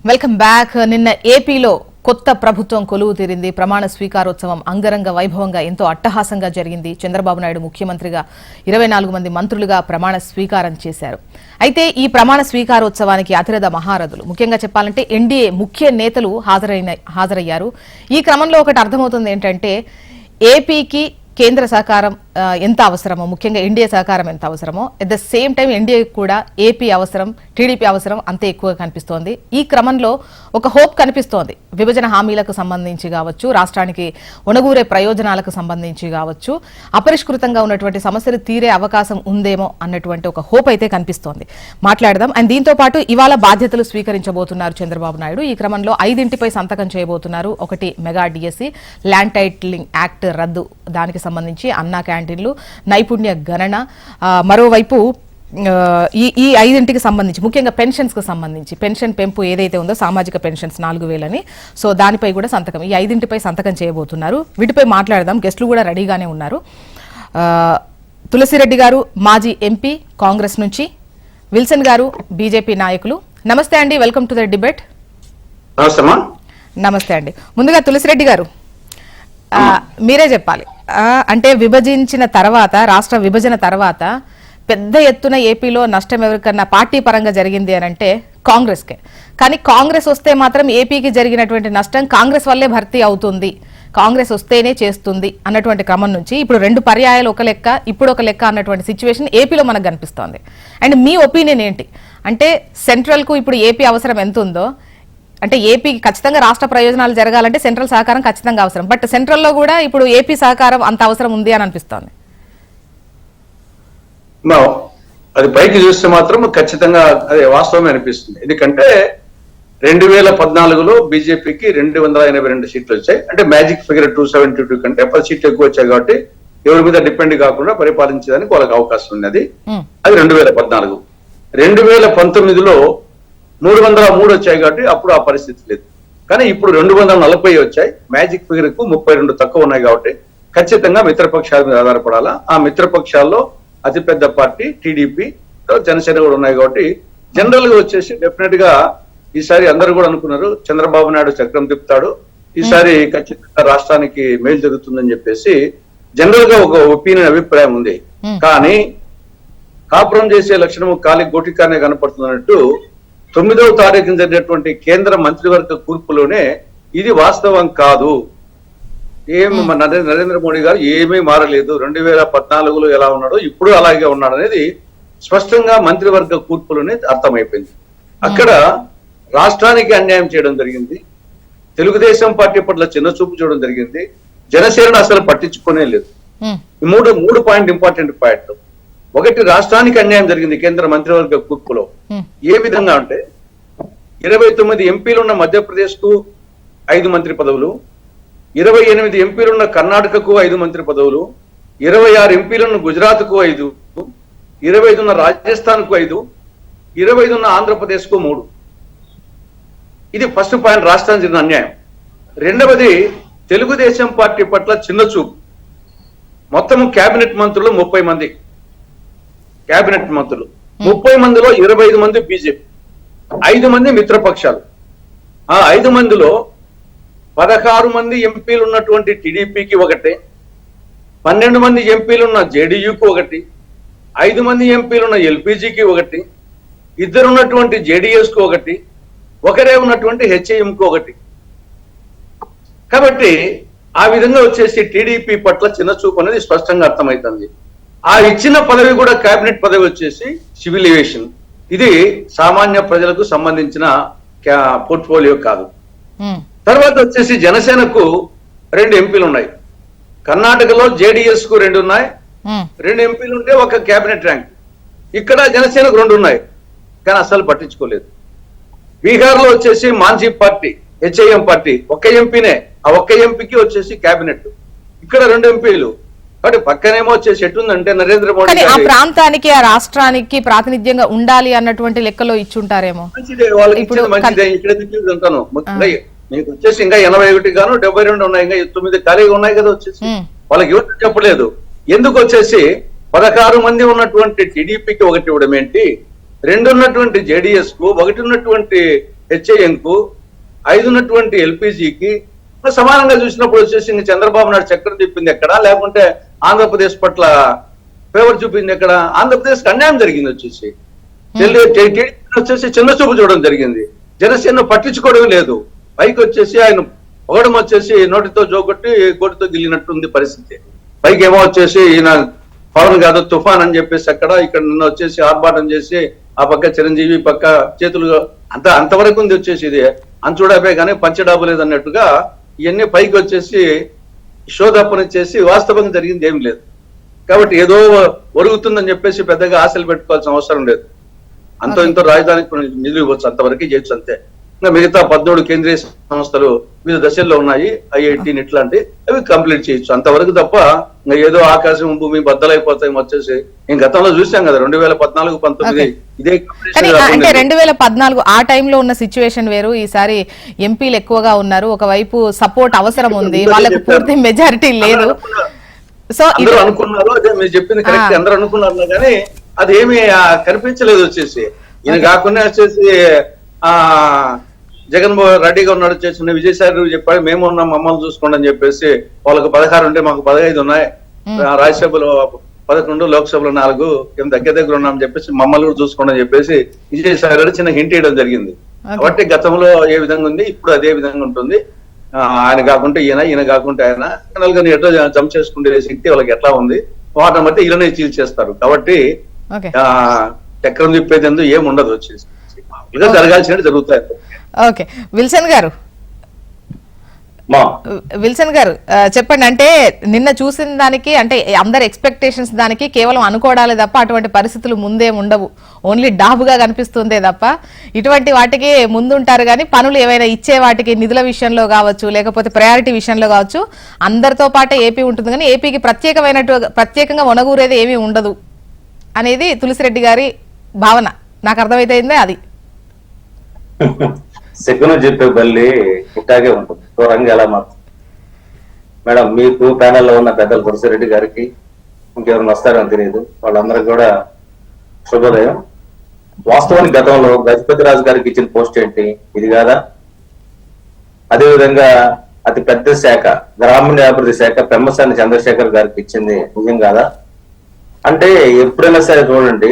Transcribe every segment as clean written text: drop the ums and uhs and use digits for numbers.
Welcome back. నిన్న ఏపీలో కొత్త ప్రభుత్వం కొలువు తీరింది. ప్రమాణ స్వీకారోత్సవం అంగరంగ వైభవంగా ఎంతో అట్టహాసంగా జరిగింది. చంద్రబాబు నాయుడు ముఖ్యమంత్రిగా 24 మంది మంత్రులుగా ప్రమాణ స్వీకారం చేశారు. అయితే ఈ ప్రమాణ స్వీకారోత్సవానికి అతిరథ మహారథులు, ముఖ్యంగా చెప్పాలంటే ఎన్డీఏ ముఖ్య నేతలు హాజరయ్యారు. ఈ క్రమంలో ఒకటి అర్థమవుతుంది ఏంటంటే ఏపీకి కేంద్ర సహకారం ఎంత అవసరమో, ముఖ్యంగా ఎన్డీఏ సహకారం ఎంత అవసరమో, at the same time NDA కూడా ఏపీ అవసరం, టీడీపీ అవసరం అంతే ఎక్కువగా కనిపిస్తోంది. ఈ క్రమంలో ఒక హోప్ కనిపిస్తోంది. విభజన హామీలకు సంబంధించి కావచ్చు, రాష్ట్రానికి ఒనగూరే ప్రయోజనాలకు సంబంధించి కావచ్చు, అపరిష్కృతంగా ఉన్నటువంటి సమస్యలు తీరే అవకాశం ఉందేమో అన్నటువంటి ఒక హోప్ అయితే కనిపిస్తోంది. మాట్లాడదాం. అండ్ దీంతో పాటు ఇవాళ బాధ్యతలు స్వీకరించబోతున్నారు చంద్రబాబు నాయుడు. ఈ క్రమంలో 5 సంతకం చేయబోతున్నారు. ఒకటి mega DSC, land titling act రద్దు, దానికి సంబంధించి అన్నా క్యాంటీన్లు, నైపుణ్య గణన, మరోవైపు ఈ 5 సంబంధించి ముఖ్యంగా పెన్షన్స్ కు సంబంధించి పెన్షన్ పెంపు ఏదైతే ఉందో సామాజిక పెన్షన్స్ 4,000 సో దానిపై కూడా సంతకం, ఈ 5 సంతకం చేయబోతున్నారు. వీటిపై మాట్లాడదాం. గెస్టులు కూడా రెడీగానే ఉన్నారు. తులసిరెడ్డి గారు మాజీ ఎంపీ కాంగ్రెస్ నుంచి, విల్సన్ గారు బీజేపీ నాయకులు. నమస్తే అండి, వెల్కమ్ టు ద డిబేట్. నమస్తే అండి. ముందుగా తులసిరెడ్డి గారు, మీరే చెప్పాలి. అంటే విభజించిన తర్వాత, రాష్ట్ర విభజన తర్వాత పెద్ద ఎత్తున ఏపీలో నష్టం ఎవరికన్నా పార్టీ పరంగా జరిగింది అని అంటే కాంగ్రెస్కే. కానీ కాంగ్రెస్ వస్తే మాత్రం ఏపీకి జరిగినటువంటి నష్టం కాంగ్రెస్ వల్లే భర్తీ అవుతుంది, కాంగ్రెస్ వస్తేనే చేస్తుంది అన్నటువంటి క్రమం నుంచి ఇప్పుడు 2 పర్యాయాలు ఒక లెక్క, ఇప్పుడు ఒక లెక్క అన్నటువంటి సిచ్యువేషన్ ఏపీలో మనకు కనిపిస్తోంది. అండ్ మీ ఒపీనియన్ ఏంటి? అంటే సెంట్రల్కు ఇప్పుడు ఏపీ అవసరం ఎంత ఉందో, అంటే ఏపీకి ఖచ్చితంగా రాష్ట్ర ప్రయోజనాలు జరగాలంటే సెంట్రల్ సహకారం ఖచ్చితంగా అవసరం, బట్ సెంట్రల్లో కూడా ఇప్పుడు ఏపీ సహకారం అంత అవసరం ఉంది అని అనిపిస్తోంది. అది పైకి చూస్తే మాత్రం ఖచ్చితంగా అది వాస్తవమే అనిపిస్తుంది. ఎందుకంటే 2014లో బీజేపీకి 282 సీట్లు వచ్చాయి. అంటే మ్యాజిక్ ఫిగర్ 272 కంటే 10 సీట్లు ఎక్కువ వచ్చాయి. కాబట్టి ఎవరి మీద డిపెండ్ కాకుండా పరిపాలించడానికి వాళ్ళకి అవకాశం ఉన్నది. అది 2014. 2019లో 303 వచ్చాయి కాబట్టి అప్పుడు ఆ పరిస్థితి లేదు. కానీ ఇప్పుడు 240 వచ్చాయి. మ్యాజిక్ ఫిగర్ కు 32 తక్కువ ఉన్నాయి. కాబట్టి ఖచ్చితంగా మిత్రపక్షాల మీద ఆధారపడాలా. ఆ మిత్రపక్షాల్లో అతిపెద్ద పార్టీ టీడీపీ, జనసేన కూడా ఉన్నాయి. కాబట్టి జనరల్ గా వచ్చేసి డెఫినెట్ గా ఈసారి అందరూ కూడా అనుకున్నారు చంద్రబాబు నాయుడు చక్రం తిప్పుతాడు, ఈసారి ఖచ్చితంగా రాష్ట్రానికి మేలు జరుగుతుందని చెప్పేసి జనరల్ గా ఒక ఒపీనియన్, అభిప్రాయం ఉంది. కానీ కాపురం చేసే లక్షణము కాలి గోటికానే కనపడుతున్నట్టు 9వ తారీఖున జరిగినటువంటి కేంద్ర మంత్రివర్గ కూర్పులోనే ఇది వాస్తవం కాదు. నరేంద్ర మోడీ గారు ఏమీ మారలేదు, 2014లో ఎలా ఉన్నాడో ఇప్పుడు అలాగే ఉన్నాడు అనేది స్పష్టంగా మంత్రివర్గ కూర్పులోనే అర్థమైపోయింది. అక్కడ రాష్ట్రానికి అన్యాయం చేయడం జరిగింది, తెలుగుదేశం పార్టీ పట్ల చిన్న చూపు చూడడం జరిగింది, జనసేన అసలు పట్టించుకునే లేదు. ఈ మూడు పాయింట్ ఇంపార్టెంట్ పాయింట్. ఒకటి, రాష్ట్రానికి అన్యాయం జరిగింది కేంద్ర మంత్రివర్గ కూర్పులో. ఏ విధంగా అంటే 29 ఎంపీలున్న మధ్యప్రదేశ్ కు 5 మంత్రి పదవులు, 28 ఎంపీలున్న కర్ణాటకకు 5 మంత్రి పదవులు, 26 ఎంపీలున్న గుజరాత్ కు 5, 25 ఉన్న రాజస్థాన్ కు 5, 25 ఉన్న ఆంధ్రప్రదేశ్ కు 3. ఇది ఫస్ట్ పాయింట్, రాష్ట్రానికి జరిగిన అన్యాయం. రెండవది, తెలుగుదేశం పార్టీ పట్ల చిన్న చూపు. మొత్తం కేబినెట్ మంత్రులు 30 మంది, కేబినెట్ మంత్రులు 30 మందిలో 25 మంది బీజేపీ, 5 మంది మిత్రపక్షాలు. ఆ 5 మందిలో 16 మంది ఎంపీలు ఉన్నటువంటి టీడీపీకి ఒకటి, 12 మంది ఎంపీలున్న జేడీయూకు ఒకటి, 5 మంది ఎంపీలున్న ఎల్పీజీకి ఒకటి, 2 ఉన్నటువంటి జేడీఎస్ కు ఒకటి, ఒకరే ఉన్నటువంటి హెచ్ఐఎంకు ఒకటి. కాబట్టి ఆ విధంగా వచ్చేసి టీడీపీ పట్ల చిన్న చూపు అనేది స్పష్టంగా అర్థమవుతుంది. ఆ ఇచ్చిన పదవి కూడా కేబినెట్ పదవి వచ్చేసి సివిల్ ఏవియేషన్. ఇది సామాన్య ప్రజలకు సంబంధించిన పోర్ట్ఫోలియో కాదు. తర్వాత వచ్చేసి జనసేనకు 2 ఎంపీలు ఉన్నాయి. కర్ణాటకలో జేడీఎస్ కు 2 ఉన్నాయి, 2 ఎంపీలు ఉంటే ఒక కేబినెట్ ర్యాంక్. ఇక్కడ జనసేనకు 2 ఉన్నాయి, కానీ అసలు పట్టించుకోలేదు. బీహార్ లో వచ్చేసి మాంఝీ పార్టీ, హెచ్ఐఎం పార్టీ, 1 ఎంపీనే, ఆ 1 ఎంపీకి వచ్చేసి కేబినెట్. ఇక్కడ 2 ఎంపీలు. కాబట్టి పక్కనేమో వచ్చేసి ఎట్టుందంటే నరేంద్ర మోడీ ఆ ప్రాంతానికి, ఆ రాష్ట్రానికి ప్రాతినిధ్యంగా ఉండాలి అన్నటువంటి లెక్కలో ఇచ్చుంటారేమో. మంచిదే, వాళ్ళకి ఇచ్చేది మంచిదే. ఇక్కడ ఉంటాను మీకు వచ్చేసి ఇంకా 81 గాను 72 ఉన్నాయి, ఇంకా 9 ఖాళీగా ఉన్నాయి కదా. వచ్చేసి వాళ్ళకి ఎవరు చెప్పలేదు. ఎందుకు వచ్చేసి 16 మంది ఉన్నటువంటి టీడీపీకి 1 ఇవ్వడం ఏంటి, 2 ఉన్నటువంటి జేడీఎస్ కు 1 ఉన్నటువంటి హెచ్ఐఎన్కు 5 ఉన్నటువంటి ఎల్పిజికి సమానంగా చూసినప్పుడు వచ్చేసి ఇంక చంద్రబాబు నాయుడు చక్కెర తిప్పింది ఎక్కడ, లేకుంటే ఆంధ్రప్రదేశ్ పట్ల ఫేవర్ చూపింది ఎక్కడ? ఆంధ్రప్రదేశ్ కి అన్యాయం జరిగింది వచ్చేసి. వచ్చేసి చిన్న చూపు చూడడం జరిగింది. జనసేన పట్టించుకోవడం లేదు. పైకి వచ్చేసి ఆయన ఒకడం వచ్చేసి నోటితో జోగొట్టి గోటితో గిల్లినట్టుంది పరిస్థితి. పైకి ఏమో వచ్చేసి ఈయన పవన్ కాదు తుఫాన్ అని చెప్పేసి అక్కడ ఇక్కడ నిన్న వచ్చేసి ఆర్భాటం చేసి ఆ పక్క చిరంజీవి పక్క చేతులు అంతవరకు ఉంది వచ్చేసి. ఇది అంచుడాపే కానీ పంచడాబు లేదు అన్నట్టుగా ఇవన్నీ పైకి వచ్చేసి షోదప్పని చేసి వాస్తవంగా జరిగింది ఏం లేదు. కాబట్టి ఏదో ఒరుగుతుందని చెప్పేసి పెద్దగా ఆశలు పెట్టుకోవాల్సిన అవసరం లేదు. అంతో ఇంతో రాజధానికి నిధులు ఇవ్వచ్చు, అంతవరకు చేయొచ్చు అంతే. ఇంకా మిగతా 17 కేంద్రీయ సంస్థలు వివిధ దశల్లో ఉన్నాయి, IIT ఇట్లాంటి అవి కంప్లీట్ చేయొచ్చు అంతవరకు తప్ప ఇంకా ఏదో ఆకాశం భూమి బద్దలైపోతాయి వచ్చేసి. నేను గతంలో చూసాం కదా 2014-19 ఇదే. అంటే 2014 ఆ టైంలో ఉన్న సిచ్యువేషన్ వేరు, ఈసారి ఎంపీలు ఎక్కువగా ఉన్నారు, ఒకవైపు సపోర్ట్ అవసరం ఉంది, వాళ్ళకు పూర్తి మెజారిటీ లేదు. సో అందరూ అనుకున్నారు, అదే మీరు చెప్పింది కరెక్ట్, అందరూ అనుకున్నారు కానీ అది ఏమి కనిపించలేదు వచ్చేసి. ఈయన కాకుండా వచ్చేసి జగన్మోహన్ రెడ్డిగా ఉన్నాడు చేసిన విజయసాయి చెప్పాడు మేము ఉన్నాం మమ్మల్ని చూసుకోండి అని చెప్పేసి. వాళ్ళకు 16 ఉంటే మాకు 15 ఉన్నాయి, రాజ్యసభలో 11, లోక్సభలో 4, మేము దగ్గర ఉన్నామని చెప్పేసి మమ్మల్ని కూడా చూసుకోండి అని చెప్పేసి విజయసాయి రెడ్డి చిన్న హింట్ ఇవ్వడం జరిగింది. కాబట్టి గతంలో ఏ విధంగా ఉంది ఇప్పుడు అదే విధంగా ఉంటుంది. ఆయన కాకుండా ఈయన కాకుండా ఆయన కానీ ఎట్లా జంప్ చేసుకుంటే శక్తి వాళ్ళకి ఎట్లా ఉంది, వాటిని బట్టి ఈయననే చీల్చేస్తారు. కాబట్టి చక్రం తిప్పేది ఎందుకు ఏమి ఉండదు వచ్చేసి, జరగాల్సినట్టు జరుగుతాయి. ఓకే విల్సన్ గారు చెప్పండి. అంటే నిన్న చూసిన దానికి అంటే అందరి ఎక్స్పెక్టేషన్స్ దానికి కేవలం అనుకోవడాలే తప్ప అటువంటి పరిస్థితులు ముందే ఉండవు, ఓన్లీ డాబుగా కనిపిస్తుందే తప్ప ఇటువంటి వాటికి ముందుంటారు. కానీ పనులు ఏవైనా ఇచ్చే వాటికి నిధుల విషయంలో కావచ్చు, లేకపోతే ప్రయారిటీ విషయంలో కావచ్చు, అందరితో పాటే ఏపీ ఉంటుంది. కానీ ఏపీకి ప్రత్యేకంగా ఒనగూరేది ఏమీ ఉండదు అనేది తులసిరెడ్డి గారి భావన. నాకు అర్థమైతే అది సెకండ్ చెప్పే బల్లి ఇట్టాగే ఉంటుంది, దూరంగా ఎలా మారుతుంది. మేడం మీకు ప్యానెల్లో ఉన్న పెద్దలు తులసిరెడ్డి గారికి ఇంకెవరైనా వస్తారని తెలియదు, వాళ్ళందరికీ కూడా శుభోదయం. వాస్తవానికి గతంలో గజపతి రాజు గారికి ఇచ్చిన పోస్ట్ ఏంటి, ఇది కాదా? అదేవిధంగా అతి పెద్ద శాఖ గ్రామీణాభివృద్ధి శాఖ పెమ్మసాని చంద్రశేఖర్ గారికి ఇచ్చింది నిజం కాదా? అంటే ఎప్పుడైనా సరే చూడండి,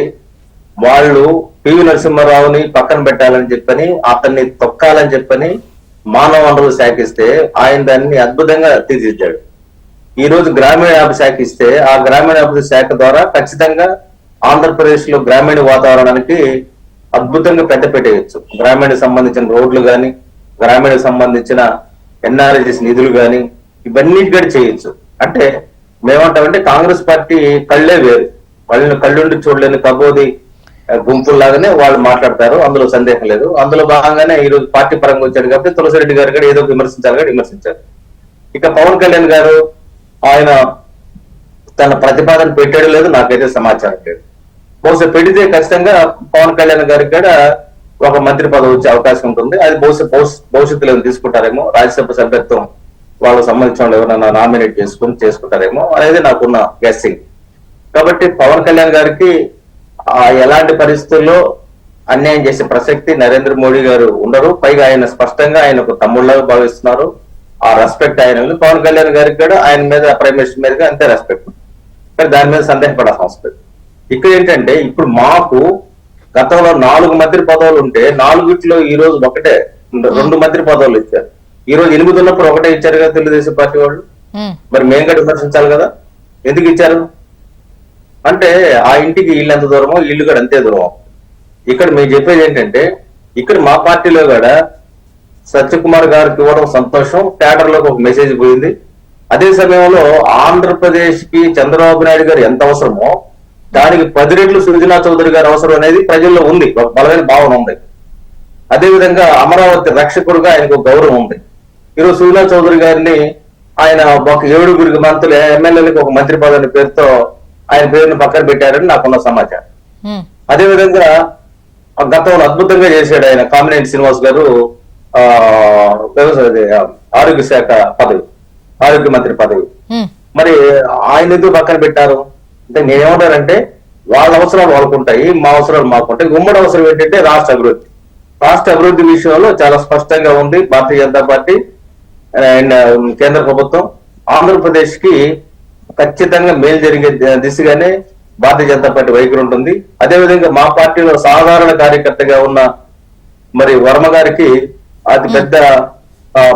వాళ్ళు పివి నరసింహారావుని పక్కన పెట్టాలని చెప్పని, అతన్ని తొక్కాలని చెప్పని మానవ వనరులు శాఖ ఇస్తే ఆయన దాన్ని అద్భుతంగా తీర్చిదిద్దాడు. ఈ రోజు గ్రామీణాభివృద్ధి శాఖ ఇస్తే ఆ గ్రామీణాభివృద్ధి శాఖ ద్వారా ఖచ్చితంగా ఆంధ్రప్రదేశ్ లో గ్రామీణ వాతావరణానికి అద్భుతంగా పెట్టేయచ్చు. గ్రామీణ సంబంధించిన రోడ్లు కానీ, గ్రామీణ సంబంధించిన NRGS నిధులు కానీ, ఇవన్నీ కూడా చేయొచ్చు. అంటే మేమంటామంటే కాంగ్రెస్ పార్టీ కళ్ళే వేరు, వాళ్ళని కళ్ళుండి చూడలేని కబోది గుంపుల్లాగానే వాళ్ళు మాట్లాడతారు, అందులో సందేహం లేదు. అందులో భాగంగానే ఈ రోజు పార్టీ పరంగా వచ్చాడు కాబట్టి తులసిరెడ్డి గారు కూడా ఏదో విమర్శించారు. ఇక పవన్ కళ్యాణ్ గారు ఆయన తన ప్రతిపాదన పెట్టాడు లేదు, నాకైతే సమాచారం లేదు. బహుశా పెడితే ఖచ్చితంగా పవన్ కళ్యాణ్ గారికి కూడా ఒక మంత్రి పదవి వచ్చే అవకాశం ఉంటుంది. అది భవిష్యత్తులో తీసుకుంటారేమో, రాజ్యసభ సభ్యత్వం వాళ్ళకు సంబంధించిన వాళ్ళు ఎవరైనా నామినేట్ చేసుకుంటారేమో అనేది నాకున్న గెస్సింగ్. కాబట్టి పవన్ కళ్యాణ్ గారికి ఎలాంటి పరిస్థితుల్లో అన్యాయం చేసే ప్రసక్తి నరేంద్ర మోడీ గారు ఉండరు. పైగా ఆయన స్పష్టంగా ఆయనకు తమ్ముళ్ళగా భావిస్తున్నారు. ఆ రెస్పెక్ట్ ఆయన పవన్ కళ్యాణ్ గారికి కూడా ఆయన మీద ప్రైమ్ మినిస్టర్ మీద అంతే రెస్పెక్ట్, కానీ దాని మీద సందేహపడాల్సిన అవసరం లేదు. ఇక్కడ ఏంటంటే ఇప్పుడు మాకు గతంలో 4 మంత్రి పదవులు ఉంటే 4 ఈ రోజు 2 మంత్రి పదవులు ఇచ్చారు. ఈ రోజు 8 ఉన్నప్పుడు 1 ఇచ్చారు కదా తెలుగుదేశం పార్టీ వాళ్ళు. మరి మేము కూడా విమర్శించాలి కదా, ఎందుకు ఇచ్చారు అంటే ఆ ఇంటికి ఇల్లు ఎంత దూరమో ఇల్లు కూడా అంతే దూరం. ఇక్కడ మేము చెప్పేది ఏంటంటే ఇక్కడ మా పార్టీలో కూడా సత్యకుమార్ గారికి ఇవ్వడం సంతోషం, కేడర్లోకి ఒక మెసేజ్ పోయింది. అదే సమయంలో ఆంధ్రప్రదేశ్ కి చంద్రబాబు నాయుడు గారు ఎంత అవసరమో దానికి 10 రెట్లు సుజనా చౌదరి గారు అవసరం అనేది ప్రజల్లో ఉంది, ఒక బలమైన భావన ఉంది. అదేవిధంగా అమరావతి రక్షకుడుగా ఆయనకు గౌరవం ఉంది. ఈరోజు సుజనా చౌదరి గారిని ఆయన ఒక 7 మంత్రులు ఎమ్మెల్యేలకు ఒక మంత్రి పదవి పేరుతో ఆయన పేరును పక్కన పెట్టారని నాకున్న సమాచారం. అదేవిధంగా గతంలో అద్భుతంగా చేశాడు ఆయన కామినేని శ్రీనివాస్ గారు ఆరోగ్య శాఖ పదవి, ఆరోగ్య మంత్రి పదవి. మరి ఆయన ఎందుకు పక్కన పెట్టారు అంటే నేనేమంటారంటే వాళ్ళ అవసరాలు వాళ్ళకు ఉంటాయి, మా అవసరాలు మాకు ఉంటాయి. ఉమ్మడి అవసరం ఏంటంటే రాష్ట్ర అభివృద్ధి. రాష్ట్ర అభివృద్ధి విషయంలో చాలా స్పష్టంగా ఉంది భారతీయ జనతా పార్టీ అండ్ కేంద్ర ప్రభుత్వం. ఆంధ్రప్రదేశ్ కి ఖచ్చితంగా మేలు జరిగే దిశగానే భారతీయ జనతా పార్టీ వైఖరి ఉంటుంది. అదేవిధంగా మా పార్టీలో సాధారణ కార్యకర్తగా ఉన్న మరి వర్మ గారికి అతి పెద్ద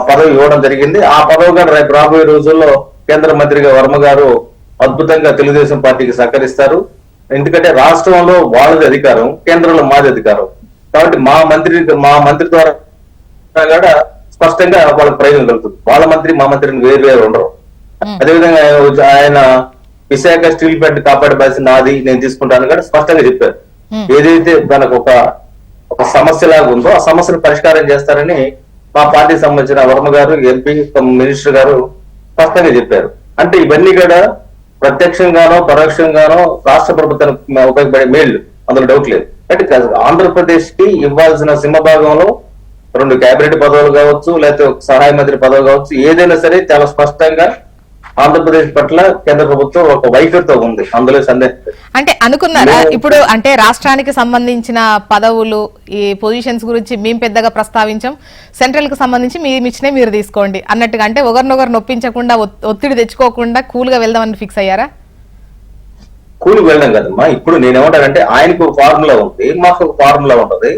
పదవి ఇవ్వడం జరిగింది. ఆ పదవి కూడా రేపు రాబోయే రోజుల్లో కేంద్ర మంత్రిగా వర్మ గారు అద్భుతంగా తెలుగుదేశం పార్టీకి సహకరిస్తారు. ఎందుకంటే రాష్ట్రంలో వాళ్ళది అధికారం, కేంద్రంలో మాది అధికారం. కాబట్టి మా మంత్రి ద్వారా కూడా స్పష్టంగా వాళ్ళకి ప్రయోజనం కలుగుతుంది. వాళ్ళ మంత్రి మా మంత్రిని వేరు వేరు ఉండరు. అదేవిధంగా ఆయన విశాఖ స్టీల్ ప్లాంట్ కాపాడే బాధ్యత నాది, నేను తీసుకుంటాను కూడా స్పష్టంగా చెప్పారు. ఏదైతే మనకు ఒక సమస్య లాగా ఉందో ఆ సమస్యను పరిష్కారం చేస్తారని మా పార్టీకి సంబంధించిన వర్మ గారు, ఎంపీ మినిస్టర్ గారు స్పష్టంగా చెప్పారు. అంటే ఇవన్నీ కూడా ప్రత్యక్షంగానో పరోక్షంగానో రాష్ట్ర ప్రభుత్వానికి ఉపయోగపడే మేళ్లు, అందులో డౌట్ లేదు. అంటే ఆంధ్రప్రదేశ్ కి ఇవ్వాల్సిన సింహభాగంలో 2 కేబినెట్ పదవులు కావచ్చు, లేకపోతే సహాయ మంత్రి పదవి కావచ్చు, ఏదైనా సరే చాలా స్పష్టంగా ఆంధ్రప్రదేశ్ పట్ల కేంద్ర ప్రభుత్వం ఒక వైఖరితో ఉంది, అందులో సందేహం. అంటే అనుకున్నారా ఇప్పుడు అంటే రాష్ట్రానికి సంబంధించిన పదవులు ఈ పొజిషన్స్ గురించి మేము పెద్దగా ప్రస్తావించాం, సెంట్రల్ కి సంబంధించి ఇచ్చినే మీరు తీసుకోండి అన్నట్టుగా, అంటే ఒకరినొకరు నొప్పించకుండా ఒత్తిడి తెచ్చుకోకుండా కూల్ గా వెళ్దామని ఫిక్స్ అయ్యారా? కూలికి వెళ్ళడం కదమ్మా. ఇప్పుడు నేనేమంటానంటే ఆయనకు ఒక ఫార్ములా ఉంది, మాకు ఒక ఫార్ములా ఉంటది.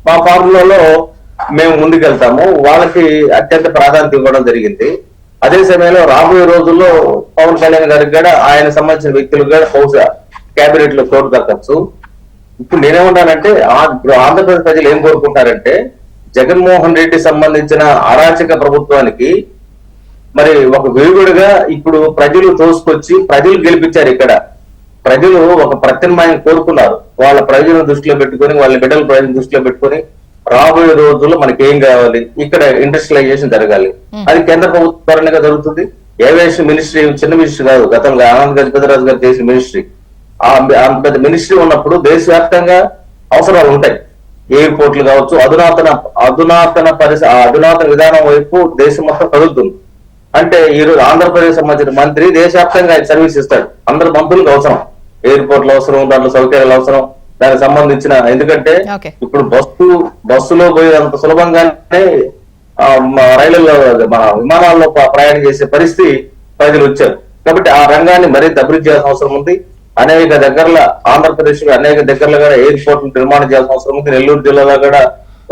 మా ఫార్ములాలో మేము ముందుకెళ్తాము, వాళ్ళకి అత్యంత ప్రాధాన్యత ఇవ్వడం జరిగింది. అదే సమయంలో రాబోయే రోజుల్లో పవన్ కళ్యాణ్ గారికి కూడా ఆయన సంబంధించిన వ్యక్తులకు కూడా బహుశా కేబినెట్ లో చోటు దక్కచ్చు. ఇప్పుడు నేనేమంటానంటే ఆంధ్రప్రదేశ్ ప్రజలు ఏం కోరుకుంటారంటే జగన్మోహన్ రెడ్డి సంబంధించిన అరాచక ప్రభుత్వానికి మరి ఒక విరుగుడుగా ఇప్పుడు ప్రజలు తోసుకొచ్చి ప్రజలు గెలిపించారు. ఇక్కడ ప్రజలు ఒక ప్రత్యామ్నాయం కోరుకున్నారు. వాళ్ళ ప్రజలను దృష్టిలో పెట్టుకొని, వాళ్ళ బిడ్డల ప్రజలను దృష్టిలో పెట్టుకొని రాబోయే రోజుల్లో మనకి ఏం కావాలి, ఇక్కడ ఇండస్ట్రియలైజేషన్ జరగాలి. అది కేంద్ర ప్రభుత్వ పరంగా జరుగుతుంది. ఏవియేషన్ మినిస్ట్రీ చిన్న మినిస్ట్రీ కాదు, గతంలో ఆనంద్ గజపతిరాజు గారు చేసిన మినిస్ట్రీ. ఆ పెద్ద మినిస్ట్రీ ఉన్నప్పుడు దేశవ్యాప్తంగా అవసరాలు ఉంటాయి. ఎయిర్పోర్ట్లు కావచ్చు, అధునాతన విధానం వైపు దేశం మొత్తం కదులుతుంది. అంటే ఈ రోజు ఆంధ్రప్రదేశ్ సంబంధించిన మంత్రి దేశవ్యాప్తంగా ఆయన సర్వీస్ ఇస్తాడు. అందరు మంత్రులకు అవసరం, ఎయిర్పోర్ట్లు అవసరం, దాంట్లో సౌకర్యాలు అవసరం, దానికి సంబంధించిన. ఎందుకంటే ఇప్పుడు బస్సులో పోయేంత సులభంగానే రైళ్లలో మన విమానాల్లో ప్రయాణం చేసే పరిస్థితి ప్రజలు వచ్చారు. కాబట్టి ఆ రంగాన్ని మరింత అభివృద్ధి చేయాల్సిన అవసరం ఉంది. అనేక దగ్గరలో ఆంధ్రప్రదేశ్ లో అనేక దగ్గరలో కూడా ఎయిర్పోర్ట్ నిర్మాణం చేయాల్సిన అవసరం ఉంది. నెల్లూరు జిల్లాలో కూడా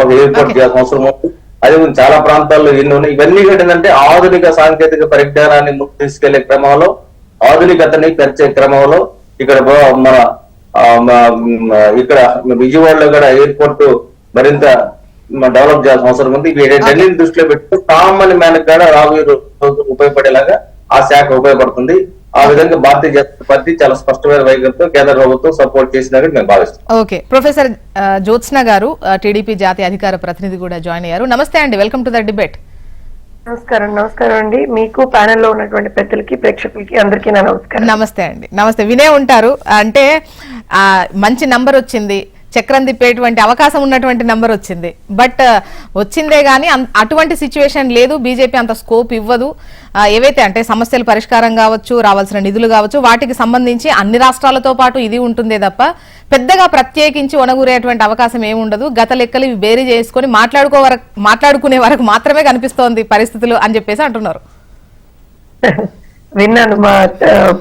ఒక ఎయిర్పోర్ట్ చేయాల్సిన అవసరం ఉంది. అదే చాలా ప్రాంతాల్లో ఎన్ని ఉన్నాయి. ఇవన్నీ ఏంటంటే ఆధునిక సాంకేతిక పరిజ్ఞానాన్ని ముందు తీసుకెళ్లే క్రమంలో, ఆధునికతని పెంచే క్రమంలో ఇక్కడ మన ఇక్కడ విజయవాడలో కూడా ఎయిర్పోర్ట్ మరింత డెవలప్ చేయాల్సిన అవసరం ఉంది. వీటన్నిటిని దృష్టిలో పెట్టుకుని కామన్ మ్యాన్ కూడా రాబోయే రోజు ఉపయోగపడేలాగా ఆ శాఖ ఉపయోగపడుతుంది. ఆ విధంగా భారతీయ జనతా పార్టీ చాలా స్పష్టమైన వైఖరితో కేంద్ర ప్రభుత్వం సపోర్ట్ చేసినట్టు మేము భావిస్తాం. ఓకే, ప్రొఫెసర్ జ్యోత్స్న గారు టీడీపీ జాతీయ అధికార ప్రతినిధి కూడా జాయిన్ అయ్యారు. నమస్తే అండి, వెల్కమ్ టు ద డిబేట్. నమస్కారం అండి. మీకు ప్యానెల్ లో ఉన్నటువంటి పెద్దలకి, ప్రేక్షకులకి అందరికీ నా నమస్కారం. నమస్తే అండి. నమస్తే. వినే ఉంటారు, అంటే మంచి నంబర్ వచ్చింది, చక్రం తిప్పేటువంటి అవకాశం ఉన్నటువంటి నంబర్ వచ్చింది. బట్ వచ్చిందే గానీ అటువంటి సిచ్యువేషన్ లేదు, బీజేపీ అంత స్కోప్ ఇవ్వదు. ఏవైతే అంటే సమస్యల పరిష్కారం కావచ్చు, రావాల్సిన నిధులు కావచ్చు, వాటికి సంబంధించి అన్ని రాష్ట్రాలతో పాటు ఇది ఉంటుందే తప్ప పెద్దగా ప్రత్యేకించి ఒనగూరేటువంటి అవకాశం ఏముండదు. గత లెక్కలు ఇవి బేరీ చేసుకొని మాట్లాడుకునే వరకు మాత్రమే కనిపిస్తోంది పరిస్థితులు అని చెప్పేసి అంటున్నారు. విన్నాను, మా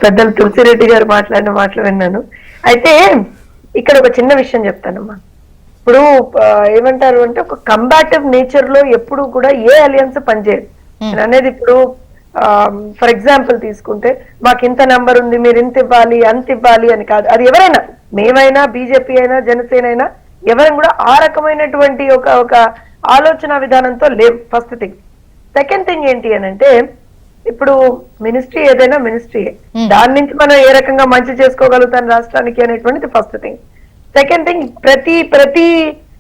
పెద్దలు తులసిరెడ్డి గారు మాట్లాడిన మాటలు విన్నాను. అయితే ఇక్కడ ఒక చిన్న విషయం చెప్తానమ్మా. ఇప్పుడు ఏమంటారు అంటే ఒక కంబాటివ్ నేచర్ లో ఎప్పుడు కూడా ఏ అలియన్స్ పనిచేయదు. నేను అనేది ఇప్పుడు ఫర్ ఎగ్జాంపుల్ తీసుకుంటే మాకు ఇంత నంబర్ ఉంది, మీరు ఇంత ఇవ్వాలి అంత ఇవ్వాలి అని కాదు. అది ఎవరైనా, మేమైనా, బీజేపీ అయినా, జనసేన అయినా, ఎవరైనా కూడా ఆ రకమైనటువంటి ఒక ఆలోచన విధానంతో లేవు. First thing. సెకండ్ థింగ్ ఏంటి అని అంటే, ఇప్పుడు మినిస్ట్రీ ఏదైనా మినిస్ట్రీయే, దాని నుంచి మనం ఏ రకంగా మంచి చేసుకోగలుగుతాం రాష్ట్రానికి అనేటువంటిది ఫస్ట్ థింగ్. సెకండ్ థింగ్, ప్రతి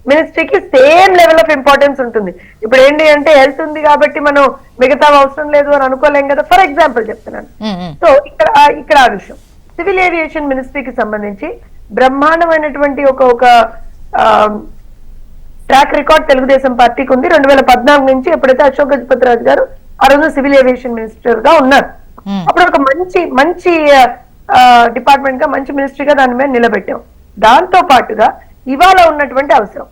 మినిస్ట్రీకి సేమ్ లెవెల్ ఆఫ్ ఇంపార్టెన్స్ ఉంటుంది. ఇప్పుడు ఏంటి అంటే హెల్త్ ఉంది కాబట్టి మనం మిగతా అవసరం లేదు అని అనుకోలేం కదా. ఫర్ ఎగ్జాంపుల్ చెప్తున్నాను. సో ఇక్కడ ఆ విషయం, సివిల్ ఏవియేషన్ మినిస్ట్రీకి సంబంధించి బ్రహ్మాండమైనటువంటి ఒక ట్రాక్ రికార్డ్ తెలుగుదేశం పార్టీకి ఉంది. 2014 నుంచి ఎప్పుడైతే అశోక్ గజపతిరాజు గారు ఆ రోజు సివిల్ ఏవియేషన్ మినిస్టర్ గా ఉన్నారు, అప్పుడు ఒక మంచి డిపార్ట్మెంట్ గా, మంచి మినిస్ట్రీగా దాని మీద నిలబెట్టాం. దాంతో పాటుగా ఇవాళ ఉన్నటువంటి అవసరం,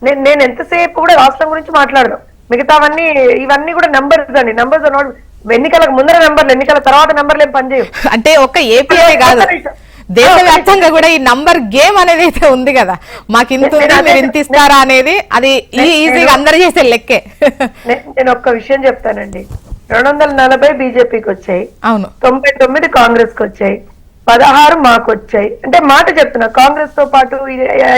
నేను ఎంతసేపు కూడా రాష్ట్రం గురించి మాట్లాడదాం, మిగతావన్నీ ఇవన్నీ కూడా నంబర్స్ అండి. నంబర్స్ నాట్ ఎన్నికలకు ముందర నంబర్లు, ఎన్నికల తర్వాత నంబర్లు ఏం పనిచేయవు. అంటే ఒక్క ఏపీ కాదు, దేశవ్యాప్తంగా కూడా ఈ నంబర్ గేమ్ అనేది అయితే ఉంది కదా, మాకు ఇంత ఉంది మీరు ఇంత ఇస్తారా అనేది, అది ఈజీగా అందరు చేసే లెక్కే. నేను ఒక్క విషయం చెప్తానండి, 240 బీజేపీకి వచ్చాయి, అవును 99 కాంగ్రెస్ కి వచ్చాయి, 16 మాకు వచ్చాయి. అంటే మాట చెప్తున్నా, కాంగ్రెస్ తో పాటు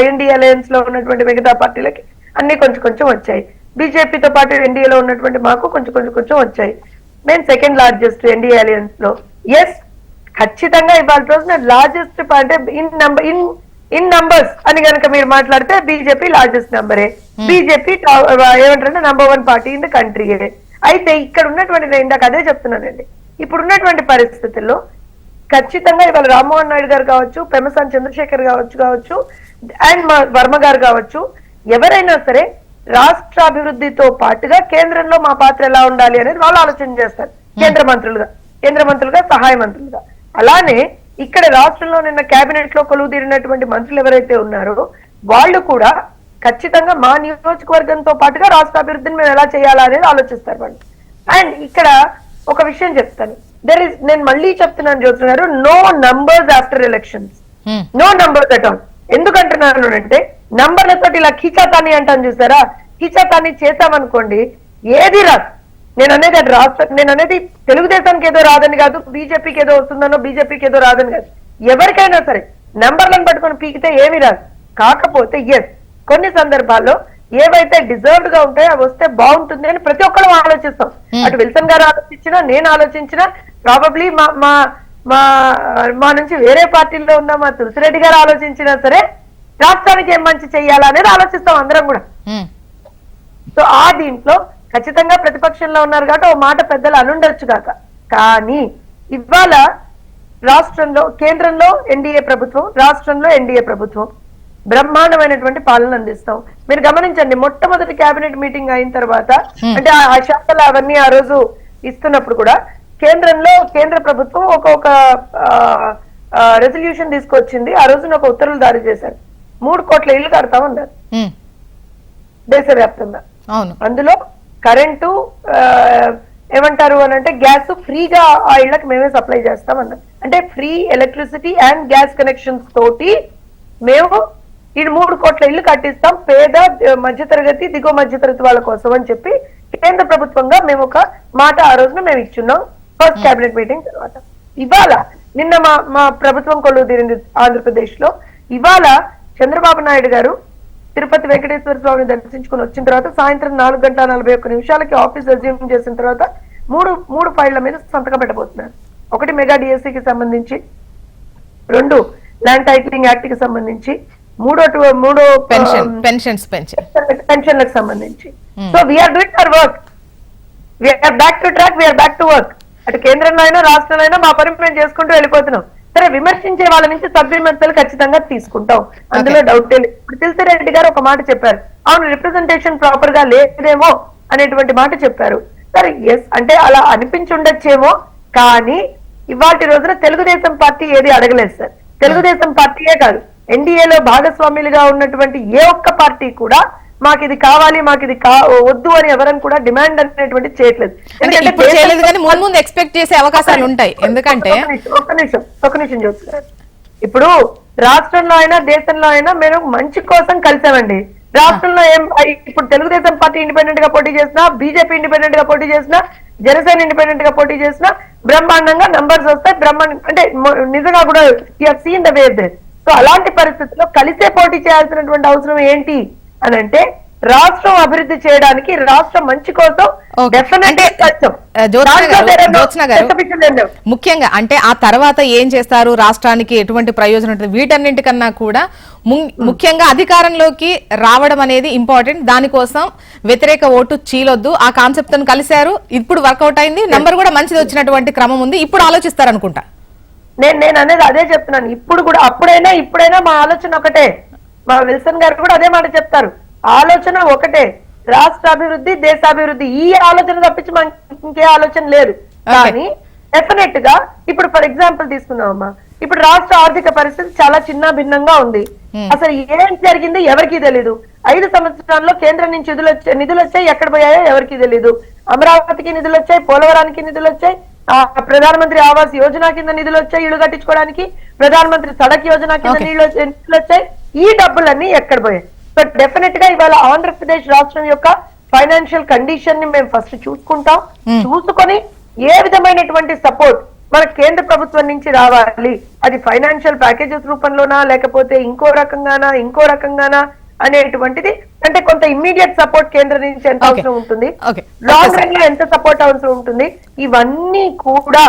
ఎన్డీ అలయన్స్ లో ఉన్నటువంటి మిగతా పార్టీలకి అన్ని కొంచెం కొంచెం వచ్చాయి, బీజేపీతో పాటు ఎన్డీఏలో ఉన్నటువంటి మాకు కొంచెం కొంచెం వచ్చాయి. మేము సెకండ్ లార్జెస్ట్ ఎన్డీఏ అలయన్స్ లో. ఎస్, ఖచ్చితంగా ఇవాళ రోజున లార్జెస్ట్ అంటే ఇన్ నంబర్స్ అని కనుక మీరు మాట్లాడితే బీజేపీ లార్జెస్ట్ నంబరే, బీజేపీ ఏమంటారంటే #1 పార్టీ ఇన్ ద కంట్రీయే. అయితే ఇక్కడ ఉన్నటువంటి, నేను ఇందాక అదే చెప్తున్నానండి, ఇప్పుడు ఉన్నటువంటి పరిస్థితుల్లో ఖచ్చితంగా ఇవాళ రామ్మోహన్ నాయుడు గారు కావచ్చు, పెమ్మసాని చంద్రశేఖర్ కావచ్చు అండ్ మా వర్మ గారు కావచ్చు, ఎవరైనా సరే రాష్ట్ర అభివృద్ధితో పాటుగా కేంద్రంలో మా పాత్ర ఎలా ఉండాలి అనేది వాళ్ళు ఆలోచన చేస్తారు, కేంద్ర మంత్రులుగా సహాయ మంత్రులుగా. అలానే ఇక్కడ రాష్ట్రంలో నిన్న కేబినెట్ లో కొలువు తీరినటువంటి మంత్రులు ఎవరైతే ఉన్నారో వాళ్ళు కూడా ఖచ్చితంగా మా నియోజకవర్గంతో పాటుగా రాష్ట్ర అభివృద్ధిని మేము ఎలా చేయాలా అనేది ఆలోచిస్తారు వాళ్ళు. అండ్ ఇక్కడ ఒక విషయం చెప్తాను, నేను మళ్ళీ చెప్తున్నాను జ్యోతి గారు, no numbers after elections, no numbers at all. ఎందుకంటున్నాను అంటే నంబర్లతో ఇలా ఖీచాతాని అంటాను చూసారా, ఖీచాతాని చేశామనుకోండి ఏది రాదు. నేను అనేది అది రాష్ట్ర, నేను అనేది తెలుగుదేశానికి ఏదో రాదని కాదు, బీజేపీకి ఏదో వస్తుందనో బీజేపీకి ఏదో రాదని కాదు, ఎవరికైనా సరే నంబర్లను పట్టుకొని పీకితే ఏమి రాదు. కాకపోతే ఎస్, కొన్ని సందర్భాల్లో ఏవైతే డిజర్వ్డ్ గా ఉంటాయో అవి వస్తే బాగుంటుంది అని ప్రతి ఒక్కరు ఆలోచిస్తాం. అటు విల్సన్ గారు ఆలోచించినా, నేను ఆలోచించినా, ప్రాబబ్లీ మా నుంచి వేరే పార్టీల్లో ఉన్న మా తులసిరెడ్డి గారు ఆలోచించినా సరే రాష్ట్రానికి ఏం మంచి చెయ్యాలా అనేది ఆలోచిస్తాం అందరం కూడా. సో ఆ దీంట్లో ఖచ్చితంగా ప్రతిపక్షంలో ఉన్నారు కాబట్టి ఓ మాట పెద్దలు అనుండొచ్చు కాక, కానీ ఇవాళ రాష్ట్రంలో, కేంద్రంలో ఎన్డీఏ ప్రభుత్వం, రాష్ట్రంలో ఎన్డీఏ ప్రభుత్వం బ్రహ్మాండమైనటువంటి పాలన అందిస్తాం. మీరు గమనించండి, మొట్టమొదటి కేబినెట్ మీటింగ్ అయిన తర్వాత, అంటే ఆ శాఖలు అవన్నీ ఆ రోజు ఇస్తున్నప్పుడు కూడా కేంద్రంలో కేంద్ర ప్రభుత్వం ఒక రెజల్యూషన్ తీసుకొచ్చింది. ఆ రోజున ఒక ఉత్తర్వులు జారీ చేశారు, 3 కోట్ల ఇళ్లు కడతామన్నారు దేశవ్యాప్తంగా. అందులో కరెంటు ఏమంటారు అని అంటే గ్యాస్ ఫ్రీగా ఆ ఇళ్లకు మేమే సప్లై చేస్తామన్నారు. అంటే free electricity and gas connections తోటి మేము ఈ 3 కోట్ల ఇళ్లు కట్టిస్తాం పేద మధ్యతరగతి, దిగువ మధ్యతరగతి వాళ్ళ కోసం అని చెప్పి కేంద్ర ప్రభుత్వంగా మేము ఒక మాట ఆ రోజున మేము ఇచ్చున్నాం ఫస్ట్ కేబినెట్ మీటింగ్ తర్వాత. ఇవాళ నిన్న మా ప్రభుత్వం కొలువు తీరింది ఆంధ్రప్రదేశ్ లో. ఇవాళ చంద్రబాబు నాయుడు గారు తిరుపతి వెంకటేశ్వర స్వామిని దర్శించుకుని వచ్చిన తర్వాత సాయంత్రం 4:41 ఆఫీస్ రెజ్యూమ్ చేసిన తర్వాత మూడు ఫైళ్ల మీద సంతకం పెట్టబోతున్నారు. ఒకటి మెగా డిఎస్సికి సంబంధించి, 2 ల్యాండ్ టైటిలింగ్ యాక్ట్ కి సంబంధించి, మూడో పెన్షన్లకు సంబంధించి. So we are doing our work, we are back to track, we are back to work. అటు కేంద్రంలో అయినా రాష్ట్రంలో అయినా మా పని మేము చేసుకుంటూ వెళ్ళిపోతున్నాం. సరే, విమర్శించే వాళ్ళ నుంచి సబ్విమర్శలు ఖచ్చితంగా తీసుకుంటాం, అందులో డౌట్ లేదు. ఇప్పుడు తులసిరెడ్డి గారు ఒక మాట చెప్పారు, అవును రిప్రజెంటేషన్ ప్రాపర్ గా లేదేమో అనేటువంటి మాట చెప్పారు. సరే ఎస్, అంటే అలా అనిపించుండొచ్చేమో, కానీ ఇవాటి రోజున తెలుగుదేశం పార్టీ ఏది అడగలేదు సార్. తెలుగుదేశం పార్టీయే కాదు, ఎన్డీఏలో భాగస్వామ్యులుగా ఉన్నటువంటి ఏ ఒక్క పార్టీ కూడా మాకు ఇది కావాలి, మాకు ఇది వద్దు అని ఎవరని కూడా డిమాండ్ అనేటువంటి చేయట్లేదు. ముందు ఎక్స్పెక్ట్ చేసే అవకాశాలు ఉంటాయి. ఎందుకంటే ఒక నిమిషం చూస్తున్నారు, ఇప్పుడు రాష్ట్రంలో అయినా దేశంలో అయినా మేము మంచి కోసం కలిసామండి. రాష్ట్రంలో ఇప్పుడు తెలుగుదేశం పార్టీ ఇండిపెండెంట్ గా పోటీ చేసినా, బీజేపీ ఇండిపెండెంట్ గా పోటీ చేసినా, జనసేన ఇండిపెండెంట్ గా పోటీ చేసినా బ్రహ్మాండంగా నంబర్స్ వస్తాయి. అంటే నిజంగా కూడా you are seen the way there. So అలాంటి పరిస్థితుల్లో కలిసే పోటీ చేయాల్సినటువంటి అవసరం ఏంటి అని అంటే, రాష్ట్రం అభివృద్ధి చేయడానికి, రాష్ట్రం మంచి కోసం ముఖ్యంగా అంటే ఆ తర్వాత ఏం చేస్తారు, రాష్ట్రానికి ఎటువంటి ప్రయోజనం ఉంటుంది, వీటన్నింటికన్నా కూడా ముఖ్యంగా అధికారంలోకి రావడం అనేది ఇంపార్టెంట్. దానికోసం వ్యతిరేక ఓటు చీలొద్దు, ఆ కాన్సెప్ట్ తో కలిశారు. ఇప్పుడు వర్కౌట్ అయింది, నంబర్ కూడా మంచిది వచ్చినటువంటి క్రమం ఉంది. ఇప్పుడు ఆలోచిస్తారు అనుకుంటా. నేను అనేది అదే చెప్తున్నాను. ఇప్పుడు కూడా, అప్పుడైనా ఇప్పుడైనా మా ఆలోచన ఒకటే. మా విల్సన్ గారు కూడా అదే మాట చెప్తారు, ఆలోచన ఒకటే, రాష్ట్ర అభివృద్ధి, దేశాభివృద్ధి. ఈ ఆలోచన తప్పించి మనకి ఇంకే ఆలోచన లేదు. కానీ డెఫినెట్ గా ఇప్పుడు ఫర్ ఎగ్జాంపుల్ తీసుకున్నామమ్మా, ఇప్పుడు రాష్ట్ర ఆర్థిక పరిస్థితి చాలా చిన్న భిన్నంగా ఉంది. అసలు ఏం జరిగింది ఎవరికీ తెలీదు. 5 సంవత్సరాల్లో కేంద్రం నుంచి నిధులు వచ్చాయి, ఎక్కడ పోయాయో ఎవరికీ తెలీదు. అమరావతికి నిధులు వచ్చాయి, పోలవరానికి నిధులు వచ్చాయి, ప్రధానమంత్రి ఆవాస్ యోజన కింద నిధులు వచ్చాయి ఇళ్లు కట్టించుకోవడానికి, ప్రధానమంత్రి సడక్ యోజన కింద నిధులు వచ్చాయి. ఈ డబ్బులన్నీ ఎక్కడ పోయాయి? బట్ డెఫినెట్ గా ఇవాళ ఆంధ్రప్రదేశ్ రాష్ట్రం యొక్క ఫైనాన్షియల్ కండిషన్ ని మేము ఫస్ట్ చూసుకుంటాం. చూసుకొని ఏ విధమైనటువంటి సపోర్ట్ మన కేంద్ర ప్రభుత్వం నుంచి రావాలి, అది ఫైనాన్షియల్ ప్యాకేజెస్ రూపంలోనా లేకపోతే ఇంకో రకంగానా అనేటువంటిది, అంటే కొంత ఇమ్మీడియట్ సపోర్ట్ కేంద్రం నుంచి ఎంత అవసరం ఉంటుంది, లాంగ్ రన్ లో ఎంత సపోర్ట్ అవసరం ఉంటుంది, ఇవన్నీ కూడా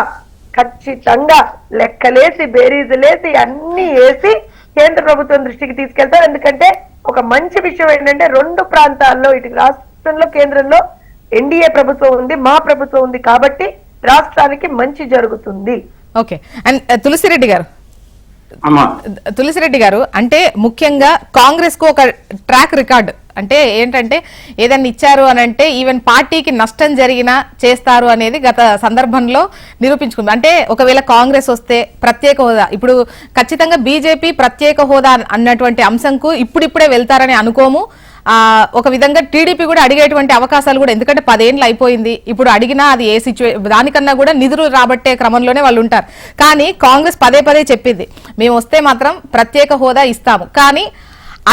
ఖచ్చితంగా లెక్కలేసి బేరీజులేసి అన్ని వేసి కేంద్ర ప్రభుత్వం దృష్టికి తీసుకెళ్తారు. ఎందుకంటే ఒక మంచి విషయం ఏంటంటే 2 ప్రాంతాల్లో, ఇటు రాష్ట్రంలో కేంద్రంలో ఎన్డీఏ ప్రభుత్వం ఉంది, మా ప్రభుత్వం ఉంది కాబట్టి రాష్ట్రానికి మంచి జరుగుతుంది. ఓకే. అండ్ తులసిరెడ్డి గారు అంటే ముఖ్యంగా కాంగ్రెస్ కు ఒక ట్రాక్ రికార్డ్ అంటే ఏంటంటే ఏదన్నా ఇచ్చారు అని అంటే ఈవెన్ పార్టీకి నష్టం జరిగినా చేస్తారు అనేది గత సందర్భంలో నిరూపించుకుంది. అంటే ఒకవేళ కాంగ్రెస్ వస్తే ప్రత్యేక హోదా, ఇప్పుడు ఖచ్చితంగా బీజేపీ ప్రత్యేక హోదా అన్నటువంటి అంశంకు ఇప్పుడిప్పుడే వెళ్తారని అనుకోము. ఒక విధంగా టీడీపీ కూడా అడిగేటువంటి అవకాశాలు కూడా, ఎందుకంటే 10 ఏళ్ళు అయిపోయింది, ఇప్పుడు అడిగినా అది ఏ దానికన్నా కూడా నిధులు రాబట్టే క్రమంలోనే వాళ్ళు ఉంటారు. కానీ కాంగ్రెస్ పదే చెప్పింది మేము వస్తే మాత్రం ప్రత్యేక హోదా ఇస్తాము, కానీ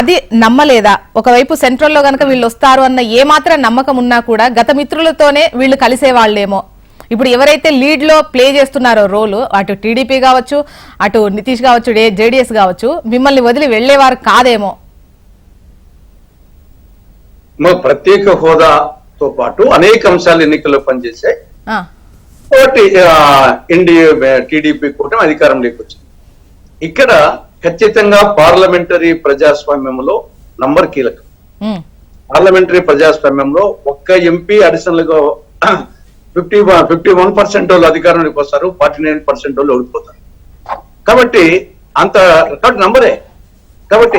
అది నమ్మలేదా? ఒకవైపు సెంట్రల్లో గనక వీళ్ళు వస్తారు అన్న ఏమాత్రం నమ్మకం ఉన్నా కూడా గత మిత్రులతోనే వీళ్ళు కలిసేవాళ్ళేమో. ఇప్పుడు ఎవరైతే లీడ్ లో ప్లే చేస్తున్నారో రోలు, అటు టీడీపీ కావచ్చు, అటు నితీష్ కావచ్చు, జేడీఎస్ కావచ్చు, మిమ్మల్ని వదిలి వెళ్లేవారు కాదేమో. ప్రత్యేక హోదాతో పాటు అనేక అంశాలు ఎన్నికల్లో పనిచేశాయి. ఒకటి ఎన్డీఏ టీడీపీ కూటమి అధికారంలోకి వచ్చింది. ఇక్కడ ఖచ్చితంగా పార్లమెంటరీ ప్రజాస్వామ్యంలో నంబర్ కీలకం. పార్లమెంటరీ ప్రజాస్వామ్యంలో ఒక్క ఎంపీ అడిషనల్ గా 51% వాళ్ళు అధికారంలోకి వస్తారు, 49% వాళ్ళు ఓడిపోతారు. కాబట్టి అంత నంబరే. కాబట్టి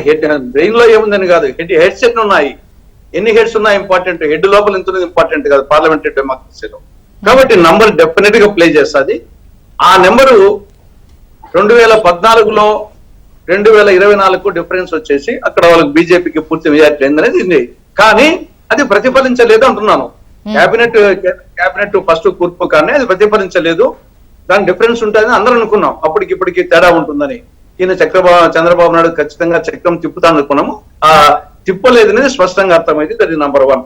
బ్రెయిన్ లో ఏముందని కాదు, హెడ్స్ ఎన్ని ఉన్నాయి, ఎన్ని హెడ్స్ ఉన్నాయి ఇంపార్టెంట్, హెడ్ లోపల ఎంత ఇంపార్టెంట్ కాదు పార్లమెంటరీ డెమోక్రసీలో. కాబట్టి నంబర్ డెఫినెట్ గా ప్లే చేస్తుంది. ఆ నెంబరు 2014లో 2024కు డిఫరెన్స్ వచ్చేసి అక్కడ వాళ్ళకి బీజేపీకి పూర్తి మెజారిటీ అయిందనేది. కానీ అది ప్రతిఫలించలేదు అంటున్నాను. కేబినెట్ ఫస్ట్ కూర్పు కానీ అది ప్రతిఫలించలేదు. దాని డిఫరెన్స్ ఉంటుందని అందరూ అనుకున్నాం. అప్పటికిప్పటికి తేడా ఉంటుందని. ఈయన చంద్రబాబు నాయుడు ఖచ్చితంగా చక్రం తిప్పుతాను అనుకున్నాము. ఆ తిప్పలేదు అనేది స్పష్టంగా అర్థమైంది. అది నంబర్ 1.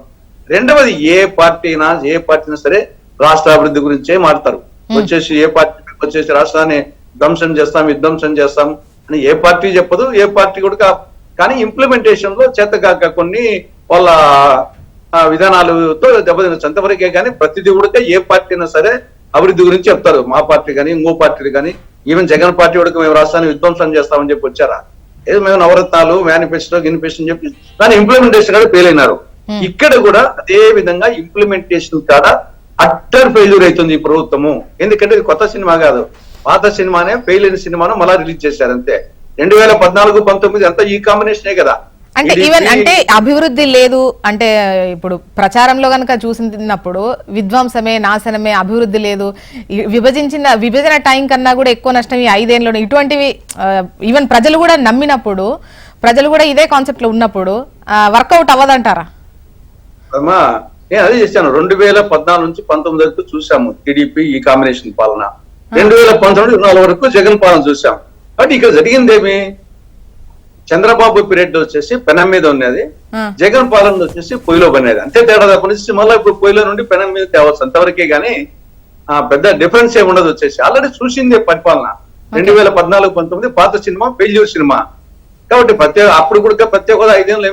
రెండవది, ఏ పార్టీ అయినా సరే రాష్ట్ర అభివృద్ధి గురించే మాట్లాడతారు. వచ్చేసి ఏ పార్టీ వచ్చేసి రాష్ట్రాన్ని ధ్వంసం చేస్తాం, విధ్వంసం చేస్తాం అని ఏ పార్టీ చెప్పదు. ఏ పార్టీ కూడా కానీ ఇంప్లిమెంటేషన్ లో చేతకాక కొన్ని వాళ్ళ విధానాలతో దెబ్బతినవరకే కానీ ప్రతిదీ కూడా ఏ పార్టీ అయినా సరే అభివృద్ధి గురించి చెప్తారు. మా పార్టీ కానీ ఇంకో పార్టీలు కానీ, ఈవెన్ జగన్ పార్టీ కూడా మేము రాష్ట్రాన్ని విధ్వంసం చేస్తామని చెప్పి వచ్చారా? ఏదో మేము నవరత్నాలు మేనిఫెస్టో గినిఫెస్టో చెప్పి దాని ఇంప్లిమెంటేషన్ కూడా ఫెయిల్ అయినారు. ఇక్కడ కూడా అదే విధంగా ఇంప్లిమెంటేషన్ కాడ అట్టర్ ఫెయిల్యూర్ అవుతుంది ఈ ప్రభుత్వము. ఎందుకంటే ఇది కొత్త సినిమా కాదు, పాత సినిమానే, ఫెయిల్ అయిన సినిమాను మళ్ళా రిలీజ్ చేశారు అంతే. 2014-19 అంతా ఈ కాంబినేషనే కదా. అంటే ఈవెన్ అంటే అభివృద్ధి లేదు అంటే ఇప్పుడు ప్రచారంలో గనక చూసినప్పుడు విధ్వంసమే, నాశనమే, అభివృద్ధి లేదు, విభజన టైం కన్నా కూడా ఎక్కువ నష్టం ఈ 5 ఏళ్ళలో, ఇటువంటివి ఈవెన్ ప్రజలు కూడా నమ్మినప్పుడు, ప్రజలు కూడా ఇదే కాన్సెప్ట్ లో ఉన్నప్పుడు వర్కౌట్ అవ్వదంటారా? నేను అదే చేశాను. 2014 నుంచి 19 వరకు చూసాము టీడీపీ ఈ కాంబినేషన్ పాలన. 2019-24 వరకు జగన్ పాలన చూసాం. కాబట్టి ఇక్కడ జరిగిందేమి, చంద్రబాబు పీరియడ్ వచ్చేసి పెనం మీద ఉన్నది, జగన్ పాలన వచ్చేసి పొయ్యిలో పనేది. అంతే తేడా తప్పనిచ్చి మళ్ళీ ఇప్పుడు పొయ్యిలో నుండి పెనం మీద తేవచ్చు అంతవరకే గానీ పెద్ద డిఫరెన్స్ ఏమి ఉండదు. వచ్చేసి ఆల్రెడీ చూసిందే పరిపాలన. 2014-19 పాత సినిమా, ఫెయిల్యూర్ సినిమా. కాబట్టి అప్పుడు కూడా ప్రత్యేక హోదా 5 ఏళ్ళు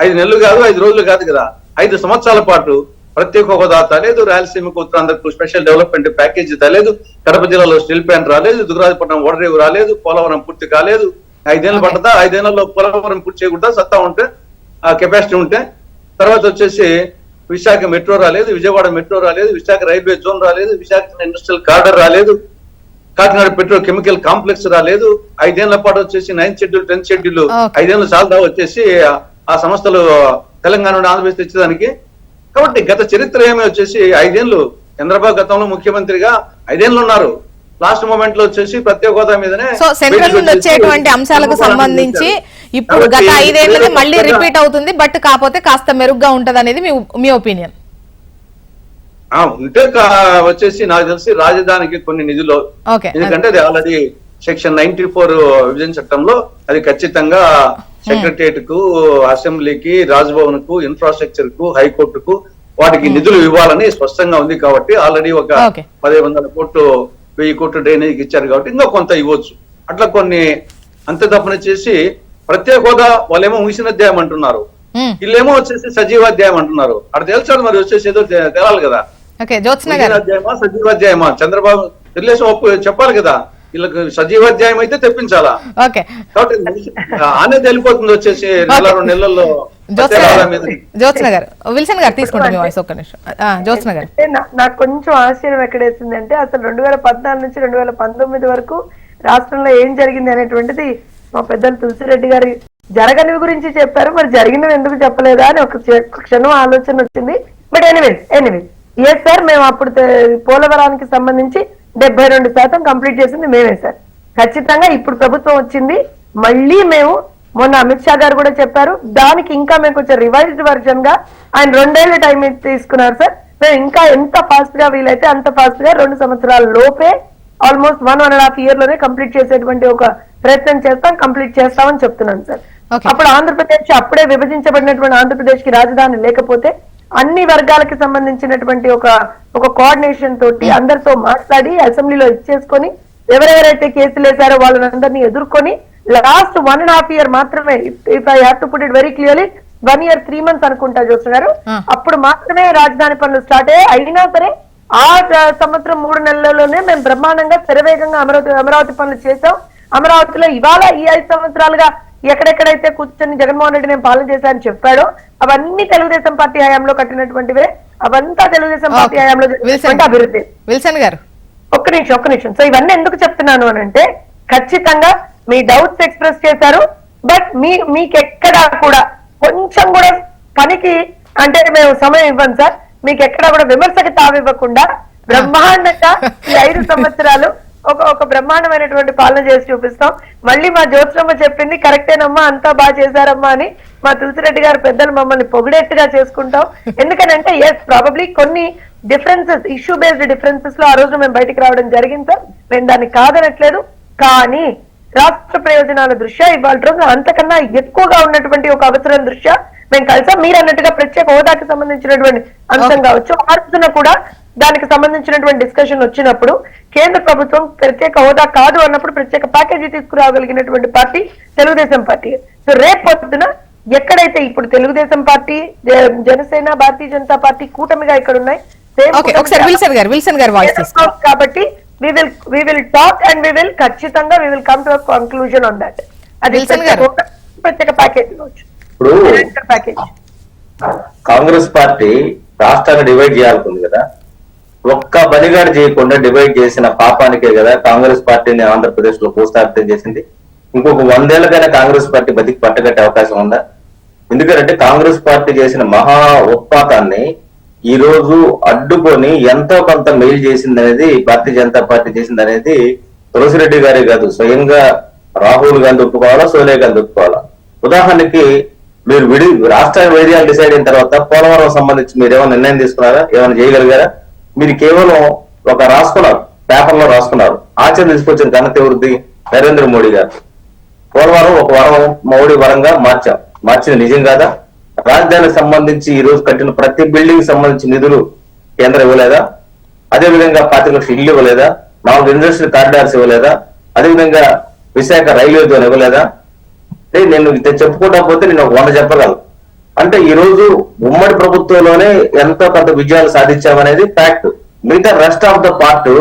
5 నెలలు కాదు, 5 రోజులు కాదు కదా, 5 సంవత్సరాల పాటు ప్రత్యేక హోదా తలేదు, రాయలసీమకు ఉత్తరాంధ్రకు స్పెషల్ డెవలప్మెంట్ ప్యాకేజీ తలేదు, కడప జిల్లాలో స్టీల్ ప్లాంట్ రాలేదు, దుగ్గరాజపట్నం ఓడరేవు రాలేదు, పోలవరం పూర్తి కాలేదు. 5 ఏళ్ళు పడతా, 5 ఏళ్లలో పోలవరం పూర్తి చేయకుండా సత్తా ఉంటే, ఆ కెపాసిటీ ఉంటే. తర్వాత వచ్చేసి విశాఖ మెట్రో రాలేదు, విజయవాడ మెట్రో రాలేదు, విశాఖ రైల్వే జోన్ రాలేదు, విశాఖ ఇండస్ట్రియల్ కార్డర్ రాలేదు, కాకినాడ పెట్రో కెమికల్ కాంప్లెక్స్ రాలేదు. 5 ఏళ్ల పాటు వచ్చేసి 9th షెడ్యూల్ 10th షెడ్యూల్ 5 ఏళ్ళు చాలదా వచ్చేసి ఆ సంస్థలు తెలంగాణ నుండి ఆంధ్రప్రదేశ్ తెచ్చేదానికి. కాబట్టి గత చరిత్ర ఏమి వచ్చేసి 5 ఏళ్ళు చంద్రబాబు గతంలో ముఖ్యమంత్రిగా 5 ఏళ్ళు ఉన్నారు. లాస్ట్ మూమెంట్ లో వచ్చేసి ప్రత్యేక హోదా మీదనే సో సెంట్రల్ నుండి వచ్చేటువంటి అంశాలకు సంబంధించి ఇప్పుడు గత 5 ఏళ్లది మళ్ళీ రిపీట్ అవుతుంది, బట్ కాకపోతే కాస్త మెరుగ్గా ఉంటది అనేది మీ ఒపీనియన్. ఉంటే వచ్చేసి నాకు తెలిసి రాజధానికి కొన్ని నిధులు, ఎందుకంటే అది ఆల్రెడీ సెక్షన్ 94 విభజన చట్టంలో అది ఖచ్చితంగా సెక్రటరియట్ కు, అసెంబ్లీకి, రాజ్భవన్ కు, ఇన్ఫ్రాస్ట్రక్చర్ కు, హైకోర్టుకు వాటికి నిధులు ఇవ్వాలని స్పష్టంగా ఉంది. కాబట్టి ఆల్రెడీ ఒక 1500 కోట్లు 1000 కోట్లు డ్రైనేజీకి ఇచ్చారు కాబట్టి ఇంకా కొంత ఇవ్వచ్చు. అట్లా కొన్ని అంతే తప్పని చేసి ప్రత్యేక హోదా వాళ్ళేమో ముగిసిన అధ్యాయం అంటున్నారు, వీళ్ళేమో వచ్చేసి సజీవాధ్యాయం అంటున్నారు. అక్కడ తెలుసాడు మరి వచ్చేసి ఏదో తెలాలి కదా, అధ్యాయమా సజీవాధ్యాయమా? చంద్రబాబు తెలుగుదేశం చెప్పాలి కదా, వీళ్ళకి సజీవాధ్యాయం అయితే తెప్పించాలా. కాబట్టి ఆనే తెలిపోతుంది వచ్చేసి 2 నెలల్లో. నాకు కొంచెం ఆశ్చర్యం ఎక్కడేసిందంటే అసలు 2014 నుంచి 2019 వరకు రాష్ట్రంలో ఏం జరిగింది అనేటువంటిది మా పెద్దలు తులసిరెడ్డి గారి జరగనివి గురించి చెప్పారు, మరి జరిగినవి ఎందుకు చెప్పలేదా అని ఒక క్షణం ఆలోచన వచ్చింది. బట్ ఎనీవే ఎస్ సార్, మేము అప్పుడు పోలవరానికి సంబంధించి 72% కంప్లీట్ చేసింది మేమే సార్. ఖచ్చితంగా ఇప్పుడు ప్రభుత్వం వచ్చింది, మళ్ళీ మేము మొన్న అమిత్ షా గారు కూడా చెప్పారు, దానికి ఇంకా మేము కొంచెం రివైజ్డ్ వర్జన్ గా ఆయన 2 ఏళ్ల టైం తీసుకున్నారు సార్. మేము ఇంకా ఎంత ఫాస్ట్ గా వీలైతే అంత ఫాస్ట్ గా 2 సంవత్సరాల లోపే ఆల్మోస్ట్ 1.5 year లోనే కంప్లీట్ చేసేటువంటి ఒక ప్రయత్నం చేస్తాం, కంప్లీట్ చేస్తామని చెప్తున్నాను సార్. అప్పుడు ఆంధ్రప్రదేశ్ అప్పుడే విభజించబడినటువంటి ఆంధ్రప్రదేశ్ కి రాజధాని లేకపోతే అన్ని వర్గాలకి సంబంధించినటువంటి ఒక కోఆర్డినేషన్ తోటి అందరితో మాట్లాడి అసెంబ్లీలో ఇచ్చేసుకొని ఎవరెవరైతే కేసులు వేశారో వాళ్ళందరినీ ఎదుర్కొని లాస్ట్ 1.5 year మాత్రమే, if I have to put it very clearly 1 year 3 months అనుకుంటా చూస్తున్నారు, అప్పుడు మాత్రమే రాజధాని పనులు స్టార్ట్ అయ్యాయి. అయినా సరే ఆ సంవత్సరం 3 నెలల్లోనే మేము బ్రహ్మాండంగా శరవేగంగా అమరావతి పనులు చేసాం. అమరావతిలో ఇవాళ ఈ 5 సంవత్సరాలుగా ఎక్కడెక్కడైతే కూర్చొని జగన్మోహన్ రెడ్డి నేను పాలన చేశానని చెప్పాడో అవన్నీ తెలుగుదేశం పార్టీ హయాంలో కట్టినటువంటివే, అవంతా తెలుగుదేశం పార్టీ హయాంలో అభివృద్ధి. విల్సన్ గారు ఒక్క నిమిషం. సో ఇవన్నీ ఎందుకు చెప్తున్నాను అని అంటే, ఖచ్చితంగా మీ డౌట్స్ ఎక్స్ప్రెస్ చేశారు, బట్ మీకెక్కడా కూడా కొంచెం కూడా పనికి అంటే మేము సమయం ఇవ్వం సార్. మీకు ఎక్కడా కూడా విమర్శకి తావివ్వకుండా బ్రహ్మాండంగా ఈ 5 సంవత్సరాలు ఒక బ్రహ్మాండమైనటువంటి పాలన చేసి చూపిస్తాం. మళ్ళీ మా జ్యోత్స్నమ్మ చెప్పింది కరెక్టేనమ్మా, అంతా బాగా చేశారమ్మా అని మా తులసిరెడ్డి గారు పెద్దలు మమ్మల్ని పొగిడేట్టుగా చేసుకుంటాం. ఎందుకనంటే ఎస్ ప్రాబబ్లీ కొన్ని డిఫరెన్సెస్, ఇష్యూ బేస్డ్ డిఫరెన్సెస్ లో ఆ రోజు మేము బయటికి రావడం జరిగింది సార్, మేము దాన్ని కాదనట్లేదు. కానీ రాష్ట్ర ప్రయోజనాల దృష్ట్యా ఇవాళ రోజు అంతకన్నా ఎక్కువగా ఉన్నటువంటి ఒక అవసరం దృష్ట్యా మేము కలిసాం. మీరు అన్నట్టుగా ప్రత్యేక హోదాకి సంబంధించినటువంటి అంశం కావచ్చు, ఆ రోజున కూడా దానికి సంబంధించినటువంటి డిస్కషన్ వచ్చినప్పుడు కేంద్ర ప్రభుత్వం ప్రత్యేక హోదా కాదు అన్నప్పుడు ప్రత్యేక ప్యాకేజీ తీసుకురాగలిగినటువంటి పార్టీ తెలుగుదేశం పార్టీ. సో రేపు పొద్దున ఎక్కడైతే ఇప్పుడు తెలుగుదేశం పార్టీ, జనసేన, భారతీయ జనతా పార్టీ కూటమిగా ఇక్కడ ఉన్నాయి కాబట్టి we will talk and we will ఖచ్చితంగా we will come to a conclusion on that. అది ప్రత్యేక ప్యాకేజ్ ఇప్పుడు కాంగ్రెస్ పార్టీ రాష్ట్రాన్ని డివైడ్ చేయాలనుకుంది కదా, ఒక్క బలిగాడు చేయకుండా డివైడ్ చేసిన పాపానికే కదా కాంగ్రెస్ పార్టీని ఆంధ్రప్రదేశ్ లో భూస్థాపితం చేసింది. ఇంకొక 100 ఏళ్ళకైనా కాంగ్రెస్ పార్టీ బతికి పట్టగట్టే అవకాశం ఉందా? ఎందుకంటే కాంగ్రెస్ పార్టీ చేసిన మహా ఉత్పాతాన్ని ఈ రోజు అడ్డుకొని ఎంతో కొంత మెయిల్ చేసింది అనేది భారతీయ జనతా పార్టీ చేసింది అనేది తులసిరెడ్డి గారే కాదు, స్వయంగా రాహుల్ గాంధీ ఒప్పుకోవాలా, సోనియా గాంధీ ఒప్పుకోవాలా. ఉదాహరణకి మీరు రాష్ట్రాన్ని వైద్యాలు డిసైడ్ అయిన తర్వాత పోలవరం సంబంధించి మీరు ఏమైనా నిర్ణయం తీసుకున్నారా, ఏమైనా చేయగలిగారా? మీరు కేవలం ఒక రాసుకున్నారు, పేపర్ లో రాసుకున్నారు. ఆచరణ తీసుకొచ్చిన ఘనత ఎవరిది? నరేంద్ర మోడీ గారు. పోలవరం ఒక మోడీ వరంగా మార్చింది నిజం కాదా? రాజధానికి సంబంధించి ఈ రోజు కట్టిన ప్రతి బిల్డింగ్ సంబంధించి నిధులు కేంద్రం ఇవ్వలేదా? అదేవిధంగా 25 లక్షల ఇల్లు ఇవ్వలేదా? 4 ఇండస్ట్రియల్ కారిడార్స్ ఇవ్వలేదా? అదేవిధంగా విశాఖ రైల్వే జోన్ ఇవ్వలేదా? నేను చెప్పుకుంటా పోతే నేను 100 చెప్పగలను. అంటే ఈ రోజు ఉమ్మడి ప్రభుత్వంలోనే ఎంతో కొంత విజయాలు సాధించామనేది ఫ్యాక్ట్. మిగతా రెస్ట్ ఆఫ్ ద పార్ట్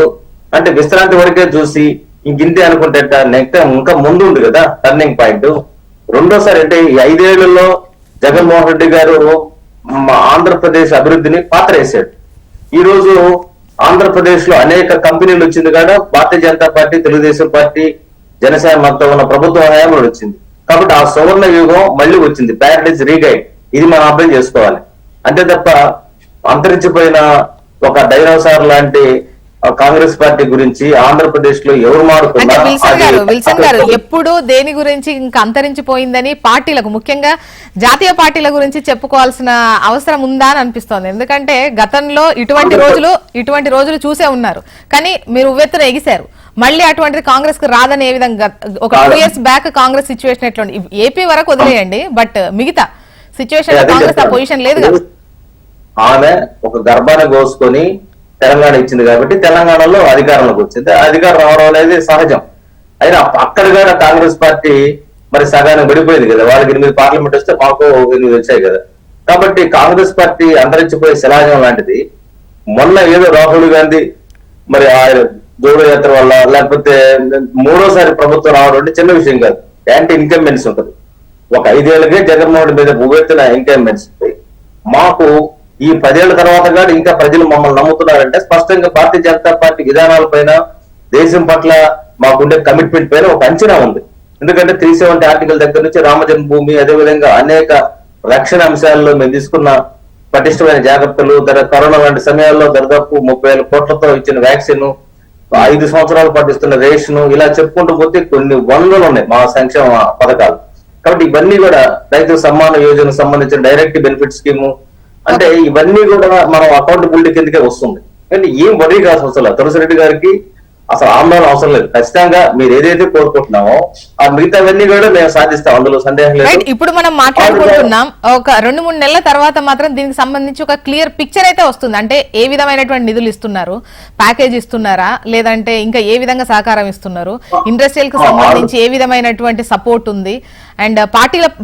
అంటే విశ్రాంతి వరకే చూసి ఇంకింతే అనుకుంటే ఇంకా ముందు ఉంది కదా టర్నింగ్ పాయింట్. రెండోసారి అంటే ఈ 5 ఏళ్లలో జగన్మోహన్ రెడ్డి గారు ఆంధ్రప్రదేశ్ అభివృద్ధిని పాత్ర వేశాడు. ఈ రోజు ఆంధ్రప్రదేశ్ లో అనేక కంపెనీలు వచ్చింది కాదు, భారతీయ జనతా పార్టీ, తెలుగుదేశం పార్టీ, జనసేన మొత్తం ఉన్న ప్రభుత్వ హయాంలో వచ్చింది. కాబట్టి ఆ సువర్ణ యుగం మళ్ళీ వచ్చింది, ప్యారడైజ్ రీగైడ్. ఇది మనం అర్థం చేసుకోవాలి. అంతే తప్ప అంతరించిపోయిన ఒక డైనోసార్ లాంటి కాంగ్రెస్ పార్టీ గురించి ఆంధ్రప్రదేశ్ లో ఎవరు అంటే మారుతున్నా విల్సన్ గారు ఎప్పుడు దేని గురించి ఇంకా అంతరించిపోయిందని పార్టీలకు ముఖ్యంగా జాతీయ పార్టీల గురించి చెప్పుకోవాల్సిన అవసరం ఉందా అని అనిపిస్తోంది. ఎందుకంటే గతంలో ఇటువంటి రోజులు చూసే ఉన్నారు, కానీ మీరు ఉవ్వెత్తున ఎగిశారు. మళ్ళీ అటువంటిది కాంగ్రెస్ కు రాదని ఏ విధంగా ఒక 2 years బ్యాక్ కాంగ్రెస్ సిచ్యువేషన్ ఎట్లుంది? ఏపీ వరకు వదిలేయండి, బట్ మిగతా సిచ్యువేషన్ కాంగ్రెస్ ఆ పొజిషన్ లేదు కదా. ఆమె ఒక గర్భాన్ని కోసుకొని తెలంగాణ ఇచ్చింది కాబట్టి తెలంగాణలో అధికారంలోకి వచ్చింది. అధికారం రావడం అనేది సహజం. అయినా అక్కడ కూడా కాంగ్రెస్ పార్టీ మరి సగానికి పడిపోయింది కదా. వాళ్ళకి 8 పార్లమెంట్ వస్తే మాకు 8 వచ్చాయి కదా. కాబట్టి కాంగ్రెస్ పార్టీ అంతరించిపోయే శిలాజం లాంటిది. మొన్న ఏదో రాహుల్ గాంధీ మరి ఆయన జోడో యాత్ర వల్ల లేకపోతే 3వ ప్రభుత్వం రావడం అంటే చిన్న విషయం కాదు. యాంటీ ఇన్కంబెన్స్ ఉంటుంది. ఒక 5 ఏళ్ళకే జగన్మోహన్ మీద ఉవ్వెత్తున ఇన్కంబెన్స్ ఉంటాయి. మాకు ఈ 10 ఏళ్ల తర్వాత కూడా ఇంకా ప్రజలు మమ్మల్ని నమ్ముతున్నారంటే స్పష్టంగా భారతీయ జనతా పార్టీ విధానాలపైన, దేశం పట్ల మాకుండే కమిట్మెంట్ పైన ఒక అంచనా ఉంది. ఎందుకంటే 370 ఆర్టికల్ దగ్గర నుంచి రామ జన్మభూమి, అదేవిధంగా అనేక రక్షణ అంశాల్లో మేము తీసుకున్న పటిష్టమైన జాగ్రత్తలు, కరోనా లాంటి సమయాల్లో దాదాపు 30,000 కోట్లతో ఇచ్చిన వ్యాక్సిన్, 5 సంవత్సరాలు పాటిస్తున్న రేషన్, ఇలా చెప్పుకుంటూ పోతే కొన్ని వందలు ఉన్నాయి మా సంక్షేమ పథకాలు. కాబట్టి ఇవన్నీ కూడా రైతు సమ్మాన యోజనకు సంబంధించిన డైరెక్ట్ బెనిఫిట్ స్కీము, అంటే ఇవన్నీ కూడా మనం అకౌంటబిలిటీ కిందకే వస్తుంది. కానీ ఏం వరీ కావాల్సిన అవసరం లేదు. తులసిరెడ్డి గారికి అసలు ఆందోళన అవసరం లేదు. ఖచ్చితంగా మీరు ఏదైతే కోరుకుంటున్నామో ఆ మిగతావన్నీ కూడా మేము సాధిస్తాం, అందులో సందేహం లేదు. ఇప్పుడు మనం మాట్లాడుకుంటున్నాం, ఒక 2-3 నెలల తర్వాత మాత్రం దీనికి సంబంధించి ఒక క్లియర్ పిక్చర్ అయితే వస్తుంది. అంటే ఏ విధమైనటువంటి నిధులు ఇస్తున్నారు, ప్యాకేజ్ ఇస్తున్నారా, లేదంటే ఇంకా ఏ విధంగా సహకారం ఇస్తున్నారు, ఇండస్ట్రియల్ కు సంబంధించి ఏ విధమైనటువంటి సపోర్ట్ ఉంది, అండ్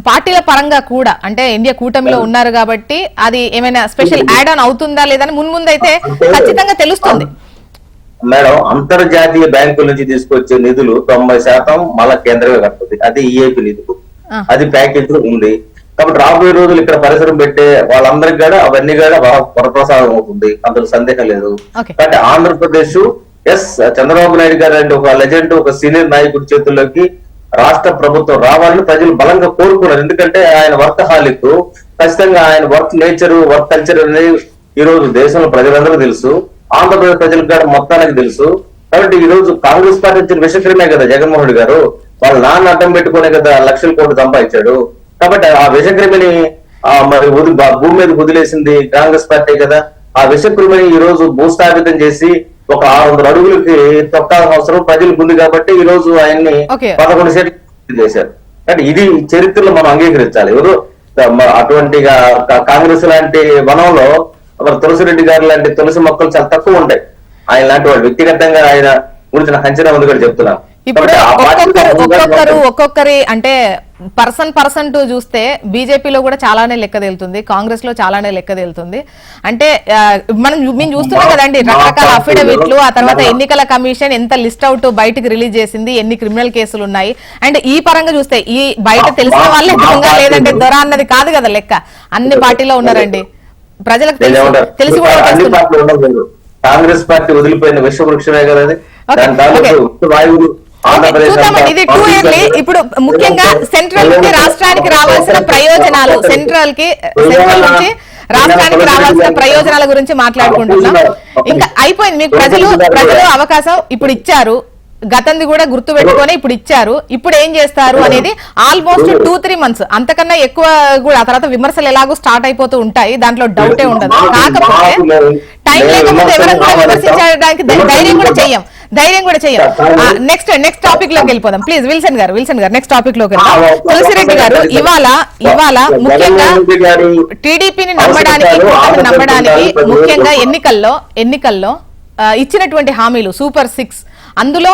పార్టీల పరంగా కూడా అంటే ఇండియా కూటమిలో ఉన్నారు కాబట్టి అది ఏమైనా స్పెషల్ యాడ్ ఆన్ అవుతుందా లేదని ముందైతే ఖచ్చితంగా తెలుస్తుంది. మేడం, అంతర్జాతీయ బ్యాంకుల నుంచి తీసుకొచ్చే నిధులు 90% మళ్ళా కేంద్రమే కడుతుంది. అది ఈఏపీ నిధులు, అది ప్యాకేజ్ ఉంది. కాబట్టి రాబోయే రోజులు ఇక్కడ పరిసరం పెట్టే వాళ్ళందరికీ కూడా అవన్నీ కూడా వరప్రసాదం అవుతుంది, అందులో సందేహం లేదు. కాబట్టి ఆంధ్రప్రదేశ్ చంద్రబాబు నాయుడు గారు అంటే ఒక లెజెండ్, ఒక సీనియర్ నాయకుడి చేతుల్లోకి రాష్ట్ర ప్రభుత్వం రావాలని ప్రజలు బలంగా కోరుకున్నారు. ఎందుకంటే ఆయన వర్కహాలిక్, ఖచ్చితంగా ఆయన వర్క్ నేచర్, వర్క్ కల్చర్ అనేది ఈ రోజు దేశంలో ప్రజలందరూ తెలుసు, ఆంధ్రప్రదేశ్ ప్రజలకు కూడా మొత్తానికి తెలుసు. కాబట్టి ఈ రోజు కాంగ్రెస్ పార్టీ వచ్చిన విషక్రమే కదా జగన్మోహన్ రెడ్డి గారు, వాళ్ళ నాన్న అడ్డం పెట్టుకునే కదా లక్షల కోట్లు సంపాదించాడు. కాబట్టి ఆ విషక్రిమిని మరి భూమి మీద వదిలేసింది కాంగ్రెస్ పార్టీ కదా. ఆ విషక్రిమిని ఈ రోజు భూస్థాపితం చేసి ఒక 600 అడుగులకి తొక్కాల్సిన అవసరం ప్రజలకు ఉంది. కాబట్టి ఈ రోజు ఆయన్ని 11 సీట్లు చేశారు. అంటే ఇది చరిత్రలో మనం అంగీకరించాలి. ఎవరు అటువంటి కాంగ్రెస్ లాంటి వనంలో తులసిరెడ్డి గారు లాంటి తులసి మొక్కలు చాలా తక్కువ ఉంటాయి. ఆయన లాంటి వాళ్ళు వ్యక్తిగతంగా ఆయన గురించి నాకు అంచనా ఉంది కూడా చెప్తున్నాను. ఇప్పుడు ఒక్కొక్కరి అంటే పర్సన్ టు చూస్తే బీజేపీలో కూడా చాలానే లెక్క తేలుతుంది, కాంగ్రెస్ లో చాలానే లెక్క తేలుతుంది. అంటే మేము చూస్తున్నాం కదండి రకరకాల అఫిడవిట్లు, ఆ తర్వాత ఎన్నికల కమిషన్ ఎంత లిస్ట్ అవుట్ బయటకు రిలీజ్ చేసింది, ఎన్ని క్రిమినల్ కేసులు ఉన్నాయి. అండ్ ఈ పరంగా చూస్తే ఈ బయట తెలిసిన వాళ్ళే దొంగ లేదంటే దొర అన్నది కాదు కదా లెక్క. అన్ని పార్టీలో ఉన్నారండి, ప్రజలకు తెలిసి కాంగ్రెస్ పార్టీ వదిలిపోయిన విశ్వవృక్షమే కదా అది. ఇది 2 yearly. ఇప్పుడు ముఖ్యంగా సెంట్రల్ నుంచి రాష్ట్రానికి రావాల్సిన ప్రయోజనాలు, సెంట్రల్ నుంచి రాష్ట్రానికి రావాల్సిన ప్రయోజనాల గురించి మాట్లాడుకుంటున్నాం. ఇంకా అయిపోయింది, మీకు ప్రజలు అవకాశం ఇప్పుడు ఇచ్చారు, గతంది కూడా గుర్తు పెట్టుకొని ఇప్పుడు ఇచ్చారు. ఇప్పుడు ఏం చేస్తారు అనేది ఆల్మోస్ట్ 2-3 months, అంతకన్నా ఎక్కువ కూడా. ఆ తర్వాత విమర్శలు ఎలాగో స్టార్ట్ అయిపోతూ ఉంటాయి, దాంట్లో డౌటే ఉండదు. కాకపోతే టైం లేకపోతే ఎవరైనా కూడా విమర్శించడానికి ధైర్యం కూడా చెయ్యం. నెక్స్ట్ టాపిక్ లోకి వెళ్ళిపోదాం ప్లీజ్. విల్సన్ గారు నెక్స్ట్ టాపిక్ లోకి వెళ్దాం. తులసిరెడ్డి గారు, ఇవాళ ముఖ్యంగా టీడీపీని నమ్మడానికి ముఖ్యంగా ఎన్నికల్లో ఇచ్చినటువంటి హామీలు సూపర్ 6, అందులో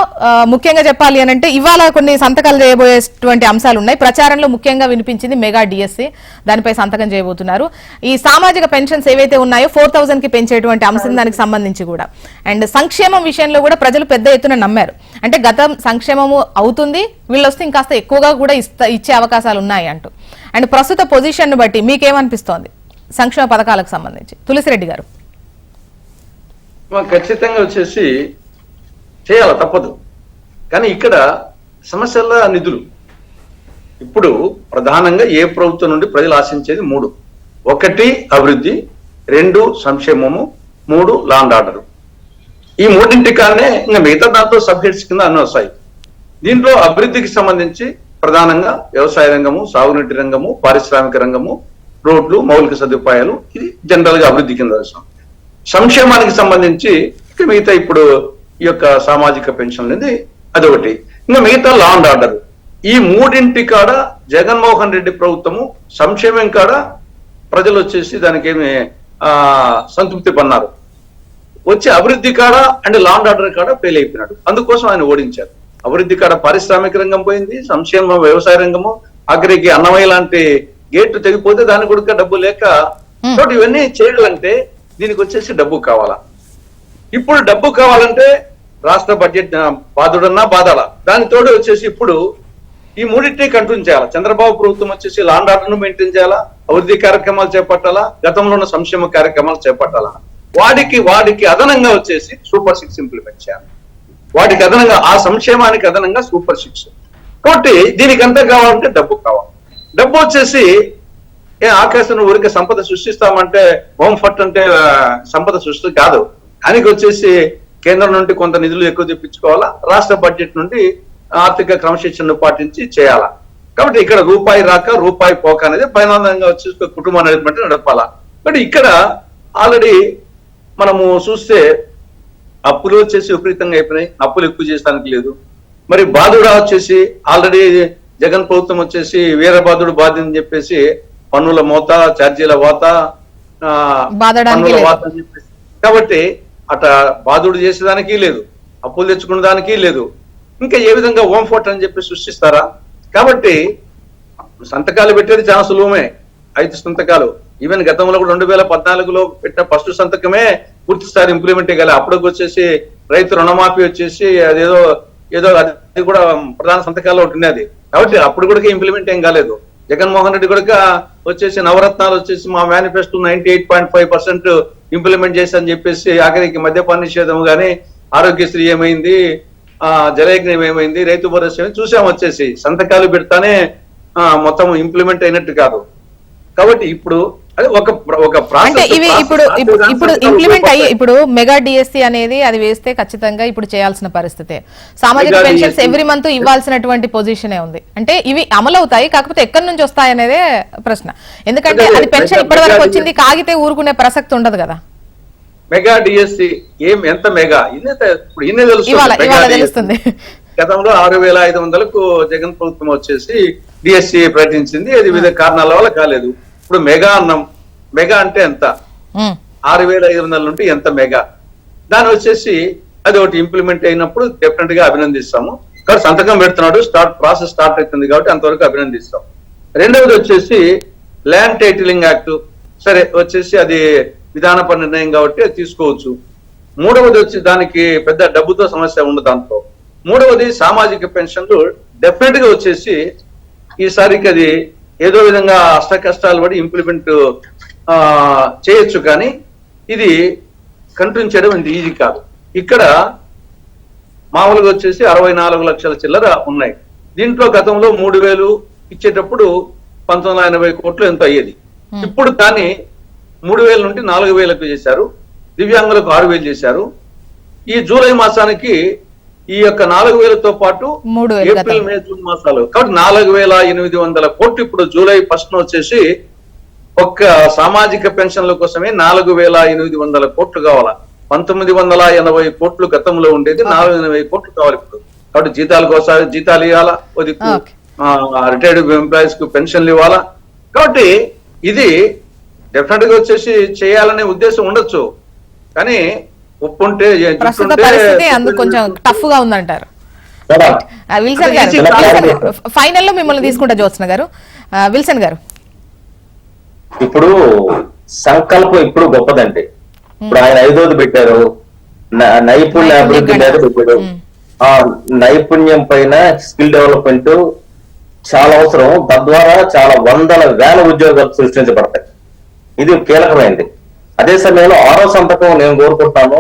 ముఖ్యంగా చెప్పాలి అని అంటే ఇవాళ కొన్ని సంతకాలు చేయబోయేటువంటి అంశాలు ఉన్నాయి. ప్రచారంలో ముఖ్యంగా వినిపించింది మెగా డిఎస్సి, దానిపై సంతకం చేయబోతున్నారు. ఈ సామాజిక పెన్షన్స్ ఏవైతే ఉన్నాయో 4,000 కి పెంచేటువంటి అంశం, దానికి సంబంధించి కూడా. అండ్ సంక్షేమం విషయంలో కూడా ప్రజలు పెద్ద ఎత్తున నమ్మారు. అంటే గతం సంక్షేమము అవుతుంది, వీళ్ళు వస్తే ఇంకాస్త ఎక్కువగా కూడా ఇచ్చే అవకాశాలు ఉన్నాయి అంటూ. అండ్ ప్రస్తుత పొజిషన్ బట్టి మీకేమనిపిస్తోంది సంక్షేమ పథకాలకు సంబంధించి? తులసిరెడ్డి గారు. ఖచ్చితంగా వచ్చేసి చేయాలి, తప్పదు. కానీ ఇక్కడ సమస్యల నిధులు ఇప్పుడు ప్రధానంగా ఏ ప్రభుత్వం నుండి ప్రజలు ఆశించేది 3: 1 అభివృద్ధి, 2 సంక్షేమము, 3 లా అండ్ ఆర్డర్. ఈ మూడింటి కానే ఇంకా మిగతా దాంట్లో సబ్ హెడ్స్ కింద అన్ని వస్తాయి. దీంట్లో అభివృద్ధికి సంబంధించి ప్రధానంగా వ్యవసాయ రంగము, సాగునీటి రంగము, పారిశ్రామిక రంగము, రోడ్లు, మౌలిక సదుపాయాలు, ఇది జనరల్ గా అభివృద్ధి కింద వస్తాం. సంక్షేమానికి సంబంధించి మిగతా ఇప్పుడు ఈ యొక్క సామాజిక పెన్షన్ అనేది అదొకటి. ఇంకా మిగతా లా అండ్ ఆర్డర్, ఈ మూడింటి కాడ జగన్మోహన్ రెడ్డి ప్రభుత్వము సంక్షేమం కాడ ప్రజలు వచ్చేసి దానికి ఏమి సంతృప్తి పన్నారు, వచ్చి అభివృద్ధి కాడ అండ్ లా అండ్ ఆర్డర్ కాడ ఫెయిల్ అయిపోయినాడు. అందుకోసం ఆయన ఓడించారు. అభివృద్ధి కాడ పారిశ్రామిక రంగం పోయింది, సంక్షేమ వ్యవసాయ రంగము, ఆఖరికి అన్నమయ్య లాంటి గేట్లు తెగిపోతే దానికి కూడా డబ్బు లేక, కాబట్టి ఇవన్నీ చేయాలంటే దీనికి వచ్చేసి డబ్బు కావాలా. ఇప్పుడు డబ్బు కావాలంటే రాష్ట్ర బడ్జెట్ బాధుడన్నా బాధాలా, దానితోడు వచ్చేసి ఇప్పుడు ఈ మూడింటిని కంట్రోల్ చేయాలా. చంద్రబాబు ప్రభుత్వం వచ్చేసి లా అండ్ ఆర్డర్ ను మెయింటైన్ చేయాలా, అభివృద్ధి కార్యక్రమాలు చేపట్టాలా, గతంలో ఉన్న సంక్షేమ కార్యక్రమాలు చేపట్టాలా. వాడికి అదనంగా వచ్చేసి సూపర్ 6 ఇంప్లిమెంట్ చేయాలి. వాటికి అదనంగా, ఆ సంక్షేమానికి అదనంగా సూపర్ 6. కాబట్టి దీనికి అంతా కావాలంటే డబ్బు కావాలి. డబ్బు వచ్చేసి ఆకాశం ఊరికి సంపద సృష్టిస్తామంటే హోమ్ ఫట్ అంటే సంపద సృష్టి కాదు. దానికి వచ్చేసి కేంద్రం నుండి కొంత నిధులు ఎక్కువ తెప్పించుకోవాలా, రాష్ట్ర బడ్జెట్ నుండి ఆర్థిక క్రమశిక్షణను పాటించి చేయాలా. కాబట్టి ఇక్కడ రూపాయి రాక రూపాయి పోక అనేది పరిణామంగా వచ్చేసి కుటుంబాన్ని నడపాలా. బట్ ఇక్కడ ఆల్రెడీ మనము చూస్తే అప్పులు వచ్చేసి విపరీతంగా అయిపోయినాయి, అప్పులు ఎక్కువ చేసడానికి లేదు. మరి బాధుడా వచ్చేసి ఆల్రెడీ జగన్ ప్రభుత్వం వచ్చేసి వీరబాధుడు బాధ అని చెప్పేసి పన్నుల మోత, ఛార్జీల వాత, పన్నుల వాత అని చెప్పేసి, కాబట్టి అట బాధుడు చేసేదానికి లేదు, అప్పులు తెచ్చుకునే దానికి లేదు. ఇంకా ఏ విధంగా హోమ్ ఫోర్ట్ అని చెప్పి సృష్టిస్తారా? కాబట్టి సంతకాలు పెట్టేది చాలా సులభమే, 5 సంతకాలు. ఈవెన్ గతంలో కూడా 2014లో పెట్టిన ఫస్ట్ సంతకమే పూర్తి స్థాయి ఇంప్లిమెంట్ కాలే. అప్పటికి వచ్చేసి రైతు రుణమాఫీ వచ్చేసి అదేదో అది కూడా ప్రధాన సంతకాల్లో ఒకటి ఉన్నది. కాబట్టి అప్పుడు కూడా ఇంప్లిమెంట్ ఏం కాలేదు. జగన్మోహన్ రెడ్డి కూడా వచ్చేసి నవరత్నాలు వచ్చేసి మా మేనిఫెస్టో 98.5% ఇంప్లిమెంట్ చేశారని చెప్పేసి ఆఖరికి మద్యపాన నిషేధం కానీ, ఆరోగ్యశ్రీ ఏమైంది, జలయజ్ఞం ఏమైంది, రైతు భరోసా చూసాం. వచ్చేసి సంతకాలు పెడతానే మొత్తం ఇంప్లిమెంట్ అయినట్టు కాదు. కాబట్టి ఇప్పుడు అది ఒక అంటే ఇవి ఇప్పుడు ఇంప్లిమెంట్ అయ్యి ఇప్పుడు మెగా డిఎస్సి అనేది అది వేస్తే ఖచ్చితంగా ఇప్పుడు చేయాల్సిన పరిస్థితే. సామాజిక పెన్షన్స్ ఎవ్రీ మంత్ ఇవ్వాల్సినటువంటి పొజిషనే ఉంది. అంటే ఇవి అమలు అవుతాయి, కాకపోతే ఎక్కడి నుంచి వస్తాయి అనేదే ప్రశ్న. ఎందుకంటే అది పెన్షన్ ఇప్పటి వరకు వచ్చింది, కాగితే ఊరుకునే ప్రసక్తి ఉండదు కదా. మెగా డిఎస్సి ఎంత మెగా ఇప్పుడు ఇన్నే తెలుస్తుంది. గతంలో 6,500కు జగన్ ప్రభుత్వం వచ్చేసి డిఎస్సి ప్రకటించింది. అది వివిధ కారణాల వల్ల కాలేదు. ఇప్పుడు మెగా అన్నం, మెగా అంటే ఎంత, 6,500 నుండి ఎంత మెగా, దాని వచ్చేసి అది ఒకటి ఇంప్లిమెంట్ అయినప్పుడు డెఫినెట్ గా అభినందిస్తాము. కాబట్టి సంతకం పెడుతున్నాడు, ప్రాసెస్ స్టార్ట్ అవుతుంది కాబట్టి అంతవరకు అభినందిస్తాం. రెండవది వచ్చేసి ల్యాండ్ టైటిలింగ్ యాక్ట్, సరే వచ్చేసి అది విధానపర నిర్ణయం కాబట్టి అది తీసుకోవచ్చు. మూడవది వచ్చి దానికి పెద్ద డబ్బుతో సమస్య ఉండదు దాంట్లో. మూడవది సామాజిక పెన్షన్లు డెఫినెట్ గా వచ్చేసి ఈసారికి అది ఏదో విధంగా అష్ట కష్టాలు పడి ఇంప్లిమెంట్ చేయొచ్చు, కానీ ఇది కంటిన్యూ చేయడం ఇంత ఈజీ కాదు. ఇక్కడ మామూలుగా వచ్చేసి 64 లక్షల చిల్లర ఉన్నాయి. దీంట్లో గతంలో 3,000 ఇచ్చేటప్పుడు 1980 కోట్లు ఎంతో అయ్యేది. ఇప్పుడు దాన్ని 3,000 నుండి 4,000కు చేశారు. దివ్యాంగులకు 6,000 చేశారు. ఈ జూలై మాసానికి ఈ యొక్క 4,000తో పాటు ఏప్రిల్, మే, జూన్ మాసాలు కాబట్టి 4,800 కోట్లు ఇప్పుడు జూలై 1st వచ్చేసి ఒక్క సామాజిక పెన్షన్ల కోసమే 4,800 కోట్లు కావాలా. 1980 కోట్లు గతంలో ఉండేది, 480 కోట్లు కావాలి ఇప్పుడు. కాబట్టి జీతాల కోసం జీతాలు ఇవ్వాలా, రిటైర్డ్ ఎంప్లాయీస్ కు పెన్షన్లు ఇవ్వాలా. కాబట్టి ఇది డెఫినెట్ గా వచ్చేసి చేయాలనే ఉద్దేశం ఉండొచ్చు, కానీ ఒప్పుంటే కొంచెం టఫ్ గా ఉందంటారు. విల్సన్ గారు, ఫైనల్ లో మిమ్మల్ని తీసుకుంటా జ్యోత్స్న గారు. విల్సన్ గారు, ఇప్పుడు సంకల్పం ఇప్పుడు గొప్పదండి. ఇప్పుడు ఆయన 5వది పెట్టారు, నైపుణ్య అభివృద్ధి మీద పెట్టారు. ఆ నైపుణ్యం పైన స్కిల్ డెవలప్మెంట్ చాలా అవసరం. తద్వారా చాలా వందల వేల ఉద్యోగాలు సృష్టించబడతాయి. ఇది కీలకమైంది. అదే సమయంలో 6వ సంతకం నేను కోరుకుంటాను,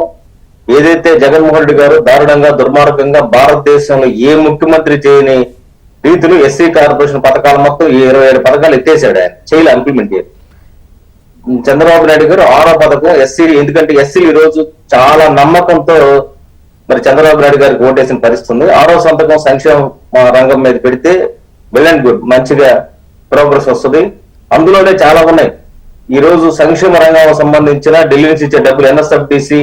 ఏదైతే జగన్మోహన్ రెడ్డి గారు దారుణంగా దుర్మార్గంగా భారతదేశంలో ఏ ముఖ్యమంత్రి చేయని రీతిలో ఎస్సీ కార్పొరేషన్ పథకాలు మొత్తం 27 పథకాలు ఎత్తేసాడు. ఆయన చేయలే ఇంప్లిమెంట్ చేయాలి. చంద్రబాబు నాయుడు గారు 6వ పథకం ఎస్సీ, ఎందుకంటే ఎస్సీలు ఈ రోజు చాలా నమ్మకంతో మరి చంద్రబాబు నాయుడు గారికి ఓటేసిన పరిస్థితి ఉంది. 6వ సంతకం సంక్షేమ రంగం మీద పెడితే వెల్ అండ్ గుడ్, మంచిగా ప్రోగ్రెస్ వస్తుంది. అందులోనే చాలా ఉన్నాయి. ఈ రోజు సంక్షేమ రంగం సంబంధించిన ఢిల్లీ నుంచి ఇచ్చే డబ్బులు ఎన్ఎస్ఎఫ్డిసి,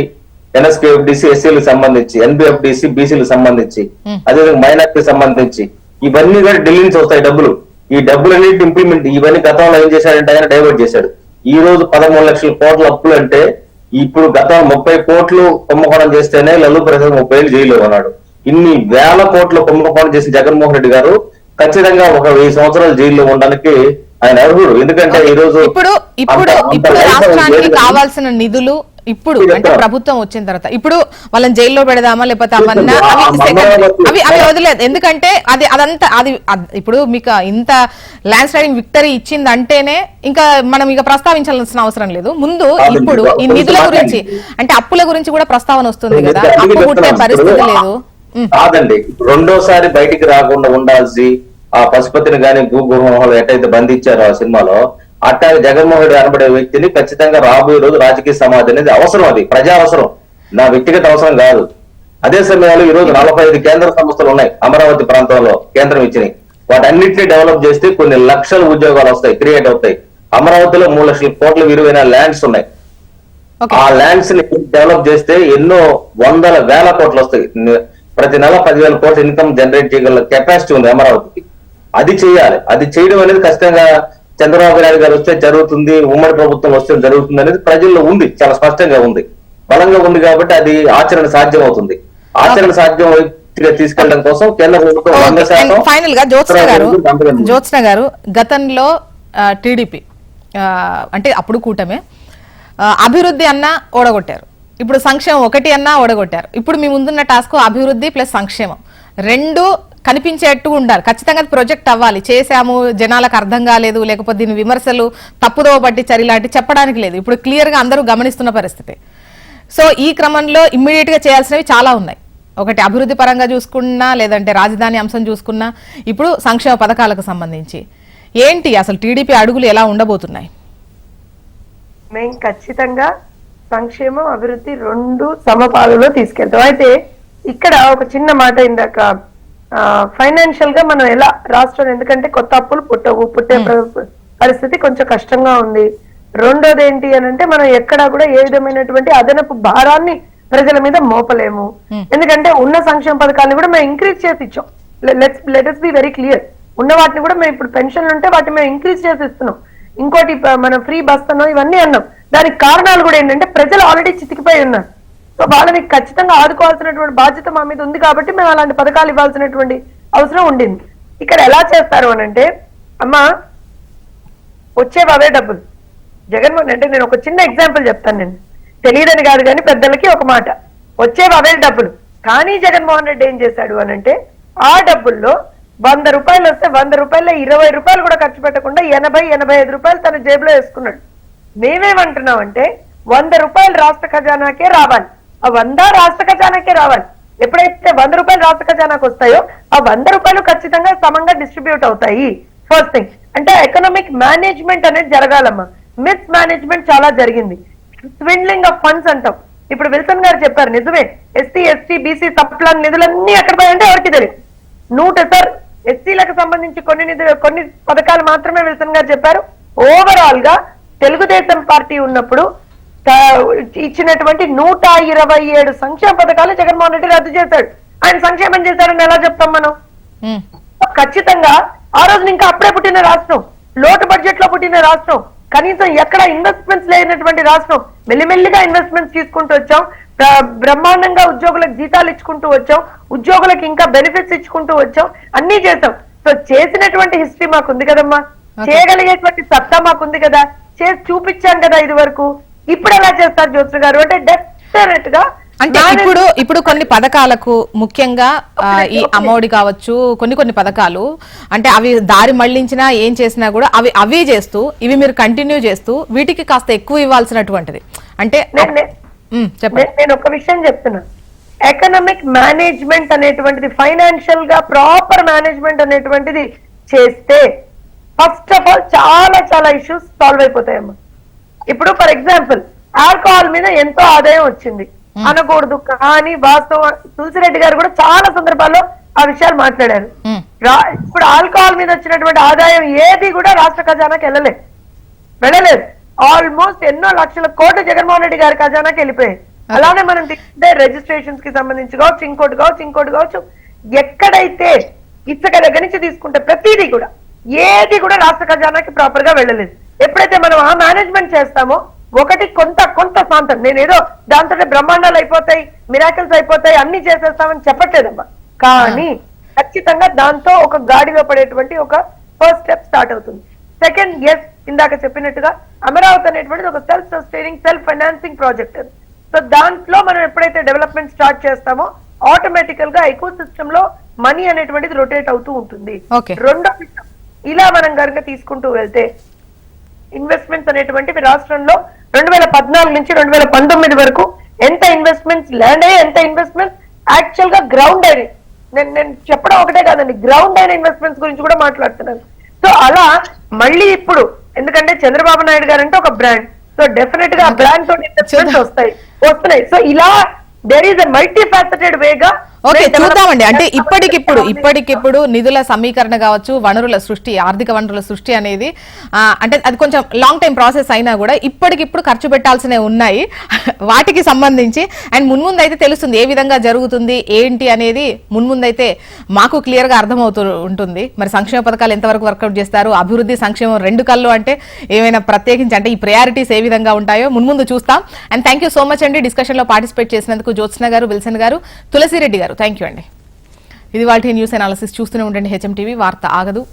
ఎన్ఎస్కేఎఫ్డిసి ఎస్సీలకు సంబంధించి, ఎన్బిఎఫ్డిసి బీసీలకు సంబంధించి, అదేవిధంగా మైనార్టీకి సంబంధించి ఇవన్నీ కూడా ఢిల్లీ నుంచి వస్తాయి డబ్బులు. ఈ డబ్బులన్నిటి ఇంప్లిమెంట్ ఇవన్నీ గతంలో ఏం చేశాడంటే ఆయన డైవర్ట్ చేశాడు. ఈ రోజు 13 లక్షల కోట్ల అప్పులు అంటే ఇప్పుడు గతం 30 కోట్లు కుంభకోణం చేస్తేనే లల్లు ప్రసాద్ 30 ఏళ్ళు జైల్లో ఉన్నాడు. ఇన్ని వేల కోట్లు కుంభకోణం చేసిన జగన్మోహన్ రెడ్డి గారు ఖచ్చితంగా ఒక 1000 సంవత్సరాలు జైల్లో ఉండడానికి ఆయన అర్హుడు. ఎందుకంటే ఈ రోజు ఇప్పుడు రాష్ట్రానికి కావాల్సిన నిధులు ఇప్పుడు అంటే ప్రభుత్వం వచ్చిన తర్వాత ఇప్పుడు వాళ్ళని జైల్లో పెడదామా లేకపోతే అవన్నా అవి వదిలేదు. ఎందుకంటే అది ఇప్పుడు మీకు ఇంత ల్యాండ్ స్లైడింగ్ విక్టరీ ఇచ్చింది అంటేనే ఇంకా మనం ఇక ప్రస్తావించాల్సిన అవసరం లేదు. ముందు ఇప్పుడు ఈ నిధుల గురించి అంటే అప్పుల గురించి కూడా ప్రస్తావన వస్తుంది కదా, అప్పు పుట్టే పరిస్థితి లేదు. కాదండి, రెండోసారి బయటికి రాకుండా ఉండాల్సి ఆ పశుపతిని గాని భూగృహంలో ఎట్టయితే బంధించారో ఆ సినిమాలో, అట్టాగే జగన్మోహన్ రెడ్డి అనబడే వ్యక్తిని ఖచ్చితంగా రాబోయే రోజు రాజకీయ సమాధి అనేది అవసరం. అది ప్రజా అవసరం, నా వ్యక్తిగత అవసరం కాదు. అదే సమయంలో ఈ రోజు 45 కేంద్ర సంస్థలు ఉన్నాయి అమరావతి ప్రాంతంలో కేంద్రం ఇచ్చినాయి. వాటన్నిటిని డెవలప్ చేస్తే కొన్ని లక్షల ఉద్యోగాలు వస్తాయి, క్రియేట్ అవుతాయి. అమరావతిలో 3 లక్షల కోట్ల విలువైన ల్యాండ్స్ ఉన్నాయి. ఆ ల్యాండ్స్ ని డెవలప్ చేస్తే ఎన్నో వందల వేల కోట్లు వస్తాయి. ప్రతి నెల 10,000 కోట్ల ఇన్కమ్ జనరేట్ చేయగల కెపాసిటీ ఉంది అమరావతికి. అది చేయాలి. అది చేయడం అనేది ఖచ్చితంగా చంద్రబాబు నాయుడు గారు వస్తే జరుగుతుంది, ఉమ్మడి ప్రభుత్వం వస్తే జరుగుతుంది అనేది ప్రజల్లో ఉంది, చాలా స్పష్టంగా ఉంది, బలంగా ఉంది. కాబట్టి అది ఆచరణ సాధ్యం అవుతుంది. ఆచరణ సాధ్యం తీసుకెళ్లడం కోసం కేంద్ర ప్రభుత్వం ఫైనల్ గా జ్యోత్స్న గారు గతంలో టీడీపీ అంటే అప్పుడు కూటమే అభివృద్ధి అన్నా ఓడగొట్టారు, ఇప్పుడు సంక్షేమం ఒకటి అన్నా ఓడగొట్టారు. ఇప్పుడు మీ ముందున్న టాస్క్ అభివృద్ధి ప్లస్ సంక్షేమం రెండు కనిపించేట్టు ఉండాలి. ఖచ్చితంగా ప్రాజెక్ట్ అవ్వాలి. చేశాము, జనాలకు అర్థం కాలేదు, లేకపోతే దీని విమర్శలు తప్పుదోవ పట్టించారు ఇలాంటి చెప్పడానికి లేదు. ఇప్పుడు క్లియర్ గా అందరూ గమనిస్తున్న పరిస్థితి. సో ఈ క్రమంలో ఇమ్మీడియట్ గా చేయాల్సినవి చాలా ఉన్నాయి. ఒకటి అభివృద్ధి పరంగా చూసుకున్నా, లేదంటే రాజధాని అంశం చూసుకున్నా, ఇప్పుడు సంక్షేమ పథకాలకు సంబంధించి ఏంటి అసలు టీడీపీ అడుగులు ఎలా ఉండబోతున్నాయి? మేము ఖచ్చితంగా సంక్షేమం అభివృద్ధి రెండు సమపాలలో తీసుకెళ్తాం. అయితే ఇక్కడ ఒక చిన్న మాట, ఇందాక ఫైనాన్షియల్ గా మనం ఎలా రాష్ట్రం, ఎందుకంటే కొత్త అప్పులు పుట్టే పరిస్థితి కొంచెం కష్టంగా ఉంది. రెండోది ఏంటి అని అంటే మనం ఎక్కడా కూడా ఏ విధమైనటువంటి అదనపు భారాన్ని ప్రజల మీద మోపలేము. ఎందుకంటే ఉన్న సంక్షేమ పథకాలను కూడా మేము ఇంక్రీజ్ చేసి ఇచ్చాం. Let's be very clear. ఉన్న వాటిని కూడా మేము ఇప్పుడు పెన్షన్లు ఉంటే వాటిని మేము ఇంక్రీజ్ చేసి ఇస్తున్నాం. ఇంకోటి మనం ఫ్రీ బస్ అన్నాం, ఇవన్నీ అన్నాం. దానికి కారణాలు కూడా ఏంటంటే ప్రజలు ఆల్రెడీ చితికిపోయి ఉన్నారు. సో వాళ్ళని ఖచ్చితంగా ఆదుకోవాల్సినటువంటి బాధ్యత మా మీద ఉంది. కాబట్టి మేము అలాంటి పథకాలు ఇవ్వాల్సినటువంటి అవసరం ఉండింది. ఇక్కడ ఎలా చేస్తారు అని అంటే, అమ్మా వచ్చేవి అవే డబ్బులు. జగన్మోహన్ అంటే నేను ఒక చిన్న ఎగ్జాంపుల్ చెప్తాను, నేను తెలియదని కాదు కానీ పెద్దలకి ఒక మాట, వచ్చేవి అవే డబ్బులు. కానీ జగన్మోహన్ రెడ్డి ఏం చేశాడు అని అంటే, ఆ డబ్బుల్లో 100 రూపాయలు వస్తే 100 రూపాయల్లో 20 రూపాయలు కూడా ఖర్చు పెట్టకుండా 80-85 రూపాయలు తన జేబులో వేసుకున్నాడు. మేమేమంటున్నామంటే 100 రూపాయలు రాష్ట్ర ఖజానాకే రావాలి, ఆ 100 రాష్ట్ర ఖజానాకే రావాలి. ఎప్పుడైతే 100 రూపాయలు రాష్ట్ర ఖజానాకు వస్తాయో ఆ 100 రూపాయలు ఖచ్చితంగా సమంగా డిస్ట్రిబ్యూట్ అవుతాయి. ఫస్ట్ థింగ్ అంటే ఎకనామిక్ మేనేజ్మెంట్ అనేది జరగాలమ్మా. మిస్ మేనేజ్మెంట్ చాలా జరిగింది. స్విండ్లింగ్ ఆఫ్ ఫండ్స్ అంటాం. ఇప్పుడు విల్సన్ గారు చెప్పారు, నిజమే. ఎస్సీ ఎస్టీ బీసీ సప్లాన్ నిధులన్నీ ఎక్కడ పోయాయంటే ఎవరికి తెలియదు. 100 ఎస్సీలకు సంబంధించి కొన్ని పథకాలు మాత్రమే విల్సన్ గారు చెప్పారు. ఓవరాల్ గా తెలుగుదేశం పార్టీ ఉన్నప్పుడు ఇచ్చినటువంటి 127 సంక్షేమ పథకాలు జగన్మోహన్ రెడ్డి రద్దు చేశాడు. ఆయన సంక్షేమం చేశారని ఎలా చెప్తాం మనం? ఖచ్చితంగా ఆ రోజు ఇంకా అప్పుడే పుట్టిన రాష్ట్రం, లోటు బడ్జెట్ లో పుట్టిన రాష్ట్రం, కనీసం ఎక్కడ ఇన్వెస్ట్మెంట్స్ లేనటువంటి రాష్ట్రం. మెల్లిమెల్లిగా ఇన్వెస్ట్మెంట్స్ తీసుకుంటూ వచ్చాం, బ్రహ్మాండంగా ఉద్యోగులకు జీతాలు ఇచ్చుకుంటూ వచ్చాం, ఉద్యోగులకు ఇంకా బెనిఫిట్స్ ఇచ్చుకుంటూ వచ్చాం, అన్ని చేసాం. సో చేసినటువంటి హిస్టరీ మాకుంది కదమ్మా, చేయగలిగేటువంటి సత్తా మాకుంది కదా, చేసి చూపించాం కదా ఇది వరకు. ఇప్పుడు ఎలా చేస్తారు జ్యోత్స్న గారు అంటే డెఫినెట్ గా అంటే ఇప్పుడు కొన్ని పథకాలకు ముఖ్యంగా ఈ అమ్మఒడి కావచ్చు, కొన్ని పథకాలు అంటే అవి దారి మళ్లించినా ఏం చేసినా కూడా అవి చేస్తూ ఇవి మీరు కంటిన్యూ చేస్తూ వీటికి కాస్త ఎక్కువ ఇవ్వాల్సినటువంటిది అంటే నేను ఒక విషయం చెప్తున్నా. ఎకనామిక్ మేనేజ్మెంట్ అనేటువంటిది, ఫైనాన్షియల్ గా ప్రాపర్ మేనేజ్మెంట్ అనేటువంటిది చేస్తే ఫస్ట్ ఆఫ్ ఆల్ చాలా చాలా ఇష్యూస్ సాల్వ్ అయిపోతాయమ్మా. ఇప్పుడు ఫర్ ఎగ్జాంపుల్ ఆల్కహాల్ మీద ఎంతో ఆదాయం వచ్చింది అనకూడదు, కానీ వాస్తవం తులసిరెడ్డి గారు కూడా చాలా సందర్భాల్లో ఆ విషయాలు మాట్లాడారు. ఇప్పుడు ఆల్కహాల్ మీద వచ్చినటువంటి ఆదాయం ఏది కూడా రాష్ట్ర ఖజానాకి వెళ్ళలేదు. ఆల్మోస్ట్ ఎన్నో లక్షల కోట్లు జగన్మోహన్ రెడ్డి గారి ఖజానాకి వెళ్ళిపోయాయి. అలానే మనం తీసుకుంటే రిజిస్ట్రేషన్స్ కి సంబంధించి కావచ్చు, ఇంకోటి కావచ్చు, ఎక్కడైతే ఇసుక దగ్గర నుంచి తీసుకుంటే ప్రతిదీ కూడా ఏది కూడా రాష్ట్ర ఖజానాకి ప్రాపర్ గా వెళ్ళలేదు. ఎప్పుడైతే మనం ఆ మేనేజ్మెంట్ చేస్తామో ఒకటి కొంత శాంతం, నేనేదో దాంతో బ్రహ్మాండాలు అయిపోతాయి, మిరాకిల్స్ అయిపోతాయి, అన్ని చేసేస్తామని చెప్పట్లేదమ్మా. కానీ ఖచ్చితంగా దాంతో ఒక గాడిలో పడేటువంటి ఒక ఫస్ట్ స్టెప్ స్టార్ట్ అవుతుంది. సెకండ్, ఎస్ ఇందాక చెప్పినట్టుగా అమరావతి అనేటువంటిది ఒక self sustaining, self financing project. So దాంట్లో మనం ఎప్పుడైతే డెవలప్మెంట్ స్టార్ట్ చేస్తామో ఆటోమేటికల్ గా ఎకో సిస్టమ్ లో మనీ అనేటువంటిది రొటేట్ అవుతూ ఉంటుంది. రెండో విషయం, ఇలా మనం కనుక తీసుకుంటూ వెళ్తే ఇన్వెస్ట్మెంట్స్ అనేటువంటివి రాష్ట్రంలో 2014 నుంచి 2019 వరకు ఎంత ఇన్వెస్ట్మెంట్స్ ల్యాండ్ అయ్యాయి, ఎంత ఇన్వెస్ట్మెంట్స్ యాక్చువల్ గా గ్రౌండ్ అయినాయి. నేను చెప్పడం ఒకటే కాదండి, గ్రౌండ్ అయిన ఇన్వెస్ట్మెంట్స్ గురించి కూడా మాట్లాడుతున్నాను. సో అలా మళ్ళీ ఇప్పుడు ఎందుకంటే చంద్రబాబు నాయుడు గారు అంటే ఒక బ్రాండ్, సో డెఫినెట్ గా బ్రాండ్ తోటి ఇన్వెస్ట్మెంట్స్ వస్తున్నాయి. సో ఇలా there is a multifaceted వేగా ఓకే, చూద్దామండి. అంటే ఇప్పటికిప్పుడు నిధుల సమీకరణ కావచ్చు, వనరుల సృష్టి, ఆర్థిక వనరుల సృష్టి అనేది అంటే అది కొంచెం లాంగ్ టైం ప్రాసెస్ అయినా కూడా ఇప్పటికిప్పుడు ఖర్చు పెట్టాల్సినవి ఉన్నాయి వాటికి సంబంధించి. అండ్ మున్ముందు అయితే తెలుస్తుంది ఏ విధంగా జరుగుతుంది ఏంటి అనేది, మున్ముందైతే మాకు క్లియర్ గా అర్థమవుతూ ఉంటుంది. మరి సంక్షేమ పథకాలు ఎంతవరకు వర్కౌట్ చేస్తారు, అభివృద్ధి సంక్షేమం రెండు కళ్ళు అంటే ఏమైనా ప్రత్యేకించి అంటే ఈ ప్రయారిటీస్ ఏ విధంగా ఉంటాయో మున్ముందు చూస్తాం. And thank you so much అండి డిస్కషన్ లో పార్టిసిపేట్ చేసినందుకు జ్యోత్స్న గారు, విల్సన్ గారు, తులసిరెడ్డి గారు. థ్యాంక్ యూ అండి. ఇది వాళ్ళ న్యూస్ అనాలిసిస్. చూస్తూనే ఉండండి హెచ్ఎం టీవీ, వార్త ఆగదు.